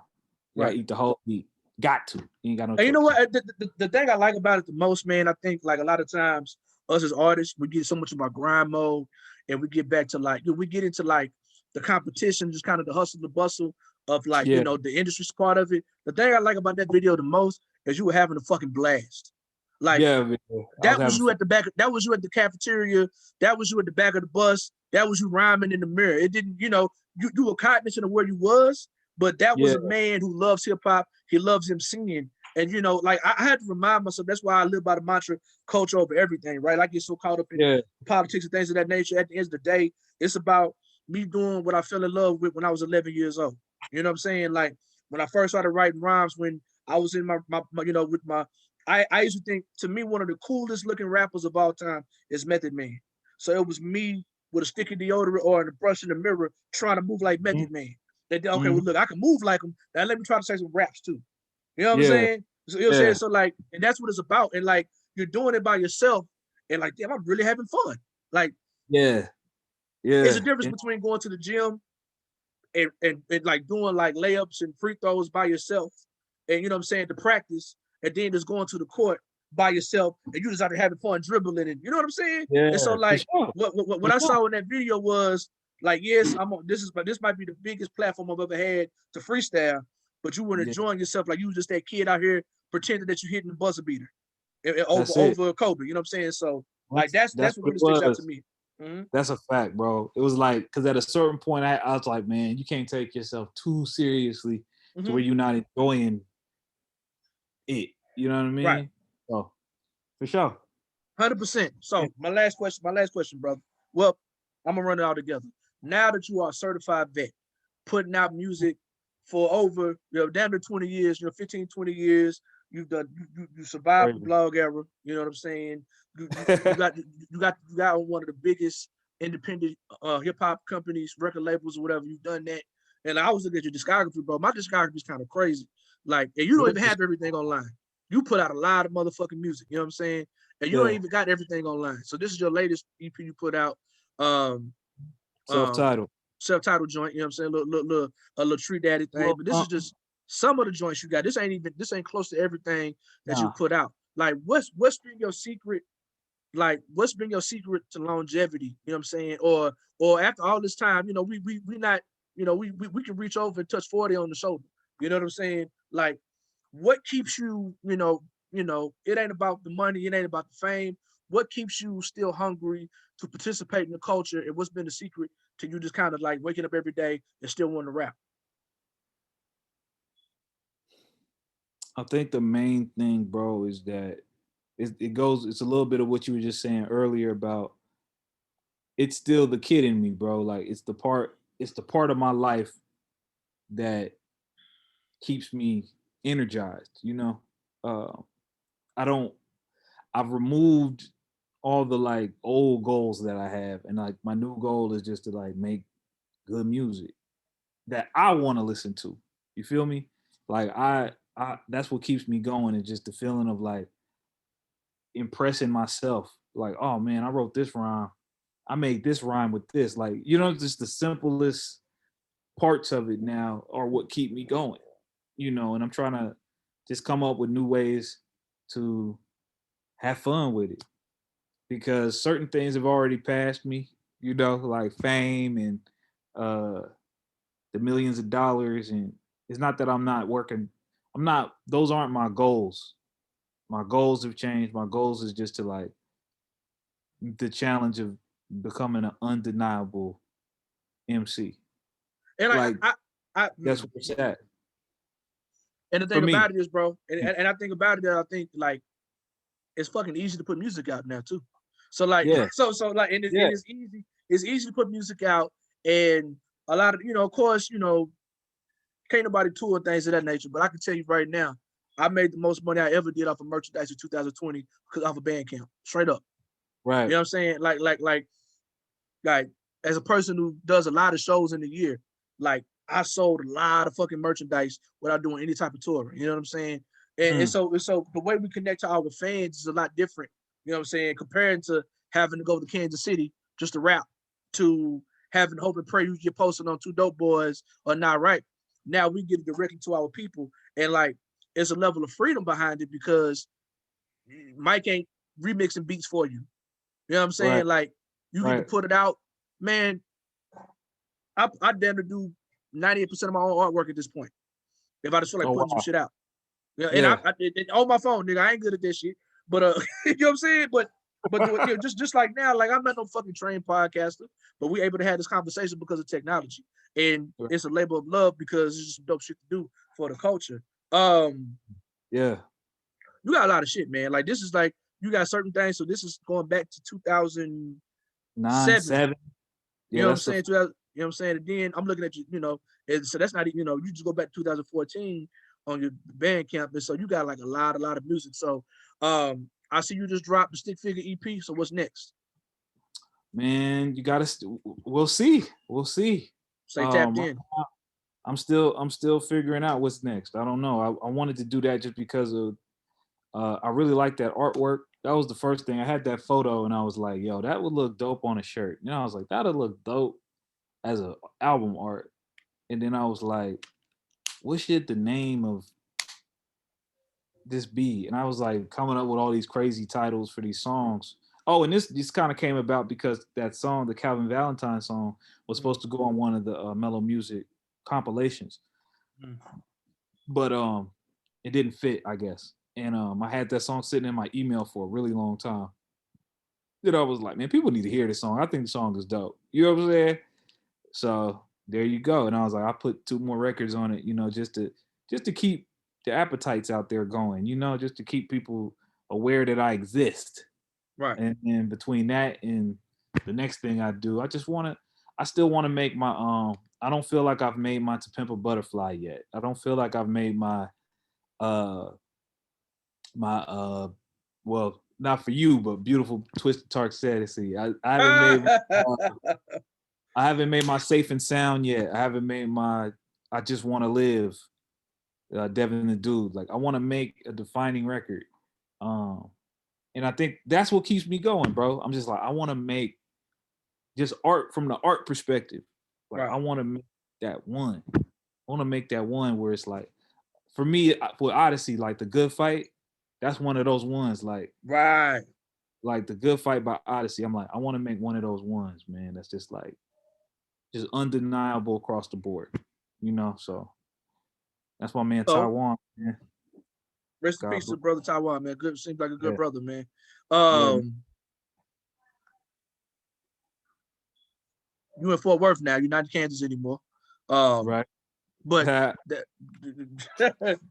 You got to eat the whole beat. Got to. You ain't got no choice. And you know what? The thing I like about it the most, man, I think like a lot of times us as artists, we get so much about grind mode and we get back to like, we get into like the competition, just kind of the hustle, the bustle of like, the industry's part of it. The thing I like about that video the most is you were having a fucking blast. Like that was you at the back, that was you at the cafeteria, that was you at the back of the bus, that was you rhyming in the mirror. It didn't, you were cognizant of where you was, but that was a man who loves hip hop. He loves him singing. And, like I had to remind myself, that's why I live by the mantra, culture over everything, right? I get so caught up in politics and things of that nature. At the end of the day, it's about me doing what I fell in love with when I was 11 years old. You know what I'm saying? Like when I first started writing rhymes, when I was in my with my I used to think, to me, one of the coolest looking rappers of all time is Method Man. So it was me with a sticky deodorant or a brush in the mirror trying to move like Method Man. They did, okay, well, look, I can move like him. Now let me try to say some raps too. You know what I'm Yeah. saying? So, you know what I'm saying? So like, and that's what it's about. And like, you're doing it by yourself, and like, damn, I'm really having fun. Like, Yeah. there's a difference between going to the gym and like doing like layups and free throws by yourself, and you know what I'm saying, to practice, and then just going to the court by yourself, and you just out there having fun dribbling, and you know what I'm saying? Yeah. And so like, sure. what I saw in that video was like, yes, I'm on, this might be the biggest platform I've ever had to freestyle, but you were enjoying yourself, like you was just that kid out here pretending that you're hitting the buzzer beater over Kobe. You know what I'm saying? So like that's what really sticks out to me. That's a fact, bro. It was like, because at a certain point, I was like, man, you can't take yourself too seriously to where you're not enjoying it. You know what I mean? Right. So, for sure. 100%. So my last question, brother. Well, I'm gonna run it all together. Now that you are a certified vet, putting out music for over, damn near 20 years, 15, 20 years, you've done, you survived the blog era. You know what I'm saying? You got one of the biggest independent hip hop companies, record labels, or whatever. You've done that. And I was looking at your discography, bro. My discography is kind of crazy. Like, and you don't even have everything online. You put out a lot of motherfucking music. You know what I'm saying? And you don't even got everything online. So this is your latest EP you put out. Self-titled Joint, you know what I'm saying? A little Tree Daddy thing. But this is just some of the joints you got. This ain't close to everything that you put out. Like, what's been your secret? Like, what's been your secret to longevity? You know what I'm saying? Or after all this time, we not, we can reach over and touch 40 on the shoulder. You know what I'm saying? Like, what keeps you, it ain't about the money, it ain't about the fame. What keeps you still hungry to participate in the culture? And what's been the secret to you just kind of like waking up every day and still wanting to rap? I think the main thing, bro, is that it's a little bit of what you were just saying earlier about it's still the kid in me, bro. Like, it's the part of my life that keeps me energized, I've removed all the like old goals that I have, and like my new goal is just to like make good music that I want to listen to. You feel me? Like, I that's what keeps me going, is just the feeling of like impressing myself. Like, oh man, I wrote this rhyme. I made this rhyme with this. Like, just the simplest parts of it now are what keep me going. And I'm trying to just come up with new ways to have fun with it, because certain things have already passed me, like fame and the millions of dollars. And it's not that I'm not working. Those aren't my goals. My goals have changed. My goals is just to like the challenge of becoming an undeniable MC. And like, that's what it's at. And the thing about it is, bro, and I think about it, that I think like it's fucking easy to put music out now too. So like, so like, and it's easy. It's easy to put music out, and a lot of, of course, can't nobody tour things of that nature. But I can tell you right now, I made the most money I ever did off of merchandise in 2020 because off of Bandcamp, straight up. Right. You know what I'm saying? Like as a person who does a lot of shows in the year, like I sold a lot of fucking merchandise without doing any type of touring. You know what I'm saying? And so the way we connect to our fans is a lot different. You know what I'm saying? Comparing to having to go to Kansas City just to rap, to having hope and pray you get posted on Two Dope Boys or Not Right. Now we get it directly to our people, and like it's a level of freedom behind it because Mike ain't remixing beats for you. You know what I'm saying? Right. Like you get to put it out, man. I damn to do 98% of my own artwork at this point. If I just feel like putting some shit out. And I on my phone, nigga, I ain't good at this shit. But you know what I'm saying? But just like now, like I'm not no fucking trained podcaster, but we able to have this conversation because of technology. And it's a labor of love because it's just some dope shit to do for the culture. Yeah. You got a lot of shit, man. Like this is like you got certain things. So this is going back to 2007. You know what I'm saying? You know what I'm saying? And then I'm looking at you, and so that's not, you just go back to 2014 on your Bandcamp, and so you got like a lot of music. So I see you just dropped the Stik Figa EP. So what's next? Man, you gotta. We'll see. Stay tapped in. I'm still figuring out what's next. I don't know. I wanted to do that just because of I really like that artwork. That was the first thing. I had that photo and I was like, yo, that would look dope on a shirt. You know, I was like, that'll look dope as an album art. And then I was like, what should the name of this be? And I was like coming up with all these crazy titles for these songs. Oh, and this kind of came about because that song, the Calvin Valentine song, was supposed to go on one of the Mellow Music compilations. But it didn't fit, I guess. And I had that song sitting in my email for a really long time. Then I was like, man, people need to hear this song. I think the song is dope. You know what I'm saying? So there you go. And I was like, I put 2 more records on it, you know, just to keep the appetites out there going, you know, just to keep people aware that I exist. Right. And between that and the next thing I do, I still want to make my I don't feel like I've made my To Pimp a Butterfly yet. I don't feel like I've made my well, not for you, but Beautiful Twisted Dark Fantasy. I haven't made my Safe and Sound yet. I haven't made my I Just Want to Live, Devin the Dude. Like I want to make a defining record. And I think that's what keeps me going, bro. I'm just like, I want to make just art from the art perspective. Like right. I want to make that one. I want to make that one where it's like, for me, with Oddisee, like The Good Fight, that's one of those ones. Like, right. Like The Good Fight by Oddisee. I'm like, I want to make one of those ones, man. That's just like, just undeniable across the board, you know? So that's my man, Taiwan, man. Rest in peace to brother Taiwan, man. Good, seems like a good brother, man. You in Fort Worth now. You're not in Kansas anymore. Right. But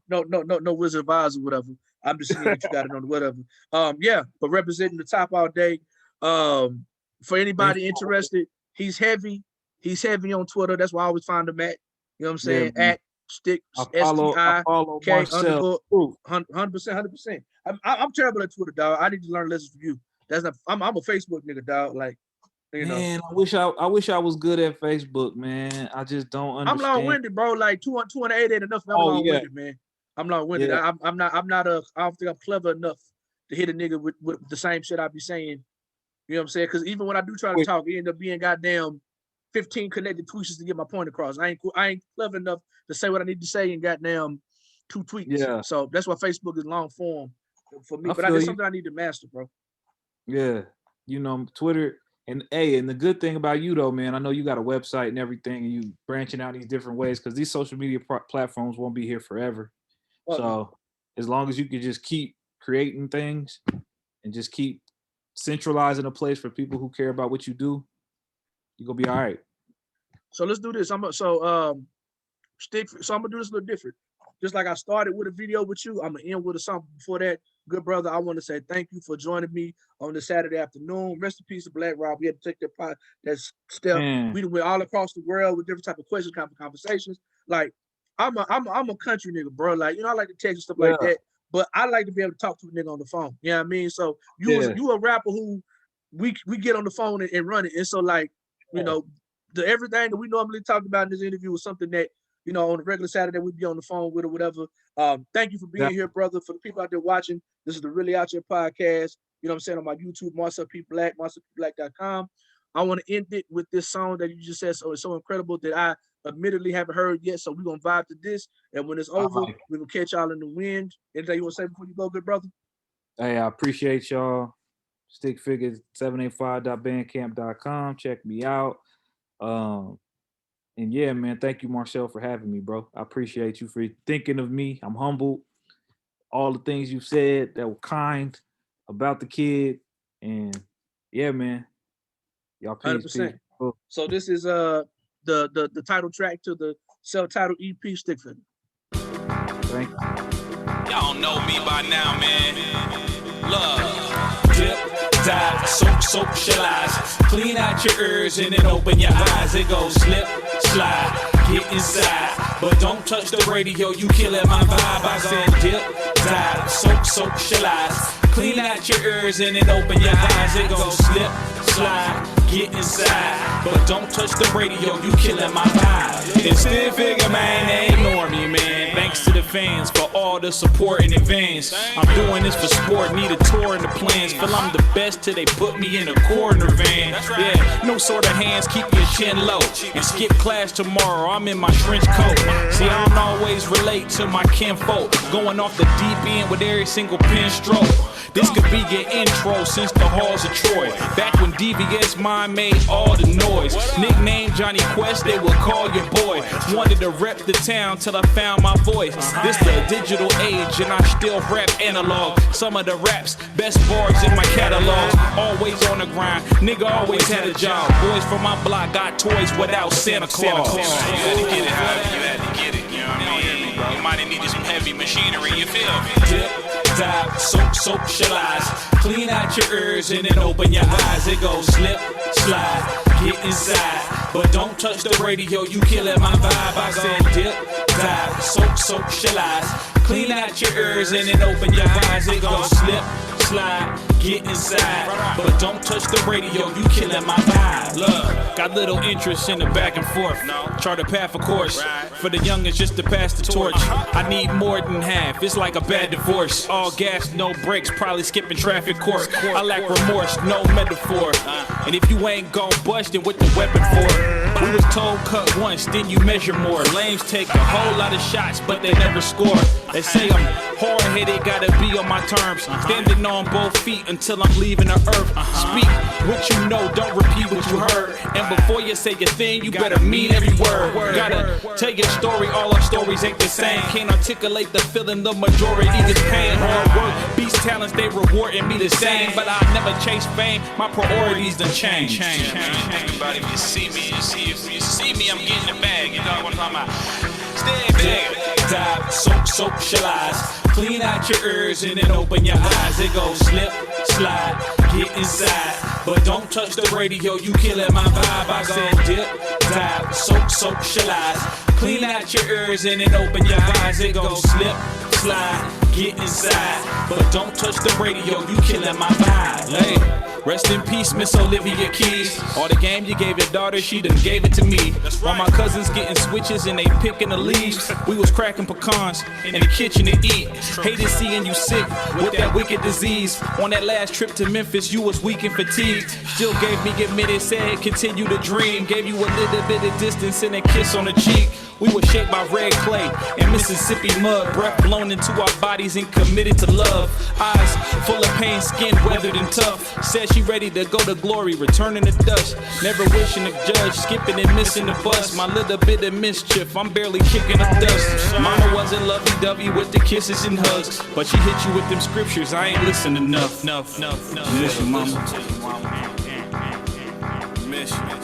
no Wizard of Oz or whatever. I'm just seeing that you got it on whatever. But representing the top all day. For anybody interested, he's heavy. He's heavy on Twitter. That's why I always find him at. You know what I'm saying? Yeah, at Stik STIK _ 100%. I'm terrible at Twitter, dog. I need to learn lessons from you. That's not. I'm a Facebook nigga, dog. Like, you know. Man, I wish I was good at Facebook, man. I just don't understand. I'm long-winded, bro. Like 208 ain't enough. I'm long-winded, man. I'm long-winded. Yeah. I'm not I don't think I'm clever enough to hit a nigga with the same shit I be saying. You know what I'm saying? Because even when I do try to talk, it end up being goddamn 15 connected tweets to get my point across. I ain't clever enough to say what I need to say in goddamn 2 tweets. Yeah. So that's why Facebook is long form for me. But it's something I need to master, bro. Yeah. You know, Twitter. And the good thing about you though, man, I know you got a website and everything, and you branching out these different ways because these social media platforms won't be here forever. So as long as you can just keep creating things and just keep centralizing a place for people who care about what you do, you're gonna be all right. So let's do this. I'm gonna do this a little different. Just like I started with a video with you, I'm gonna end with a song before that. Good brother, I want to say thank you for joining me on this Saturday afternoon. Rest in peace to Black Rob. We had to take that step. We went all across the world with different type of questions, conversations. Like I'm a country nigga, bro. Like, you know, I like to text and stuff like that, but I like to be able to talk to a nigga on the phone. You know what I mean? So you a rapper who we get on the phone and run it. And so like, you know, everything that we normally talk about in this interview was something that, you know, on a regular Saturday, we'd be on the phone with or whatever. Thank you for being here, brother. For the people out there watching, this is the Really Out Here podcast. You know what I'm saying? On my YouTube, Marcel P. Black, marcelpblack.com. I want to end it with this song that you just said. So it's so incredible that I admittedly haven't heard yet. So we're going to vibe to this. And when it's over, we're going to catch y'all in the wind. Anything you want to say before you go, good brother? Hey, I appreciate y'all. Stik Figa 785.bandcamp.com. Check me out. And yeah, man, thank you, Marcel, for having me, bro. I appreciate you for thinking of me. I'm humbled. All the things you said that were kind about the kid. And yeah, man. Y'all peace. 100%. Peace. So this is the title track to the self-titled EP, Stik Figa. Thank you. Y'all know me by now, man. Love. Dip, dive, soak, socialize. Clean out your ears and then open your eyes. It goes slip, slide, get inside. But don't don't touch the radio, you killing my vibe. I said dip, dive, soak, shellac. Clean out your ears and then open your eyes. It gon' slip, slide, get inside. But don't touch the radio, you killing my vibe. It's Stik Figa, man, they ignore me, man. Thanks to the fans for all the support in advance. I'm doing this for sport, need a tour in the plans. Feel I'm the best till they put me in a coroner van. Yeah, no sort of hands, keep your chin low. And skip class tomorrow, I'm in my trench coat. See, I don't always relate to my kinfolk. Going off the deep end with every single pin stroke. This could be your intro since the halls of Troy. Back when DVS Mind made all the noise. Nickname Johnny Quest, they would call your boy. Wanted to rep the town till I found my voice. This the digital age and I still rap analog. Some of the raps, best bars in my catalog. Always on the grind, nigga always had a job. Boys from my block got toys without Santa Claus. You had to get it, however you had to get it, you know what I mean? You might have needed some heavy machinery, you feel me? Dip, dive, soak, shellac. Clean out your ears and then open your eyes. It goes slip, slide, get inside. But don't touch the radio, you killing my vibe. I said dip, dive, soak, shellac. Clean out your ears and then open your eyes. It goes slip, slide, get inside. But don't touch the radio, you killing my vibe. Look, got little interest in the back and forth. Chart a path, of course. For the youngest, just to pass the torch. I need more than half, it's like a bad divorce. All gas, no brakes, probably skipping traffic court. I lack remorse, no metaphor. And if you ain't gon' bust, then what the weapon for? We was told cut once, then you measure more. Lames take a whole lot of shots, but they never score. They say I'm hard-headed, gotta be on my terms. Standing on both feet until I'm leaving the earth. Speak what you know, don't repeat what you heard. And before you say your thing, you better mean every word. Gotta tell your story, all our stories ain't the same. Can't articulate the feeling the majority is paying. Hard work, beast talents, they rewarding me the same. But I never chase fame, my priorities done changed. Think about if you see me, you see me, I'm getting the bag. You know what I'm talking about? Stik Figa. Dive, soak, shellac. Clean out your ears and then open your eyes. It goes slip, slide, get inside. But don't touch the radio, you killing my vibe. I said dip, dive, soak, shellac. Clean out your ears and then open your eyes. It goes slip, slide, get inside. But don't touch the radio, you killing my vibe. Hey. Rest in peace, Miss Olivia Keys. All the game you gave your daughter, she done gave it to me. While my cousins getting switches and they picking the leaves, we was cracking pecans in the kitchen to eat. Hated seeing you sick with that wicked disease. On that last trip to Memphis, you was weak and fatigued. Still gave me admitted, said continue to dream. Gave you a little bit of distance and a kiss on the cheek. We were shaped by red clay and Mississippi mud. Breath blown into our bodies and committed to love. Eyes full of pain, skin weathered and tough. Said she ready to go to glory, returning to dust. Never wishing to judge, skipping and missing the bus. My little bit of mischief, I'm barely kicking the dust. Mama wasn't lovey-dovey with the kisses and hugs, but she hit you with them scriptures, I ain't listened enough. Miss you, mama. Miss you.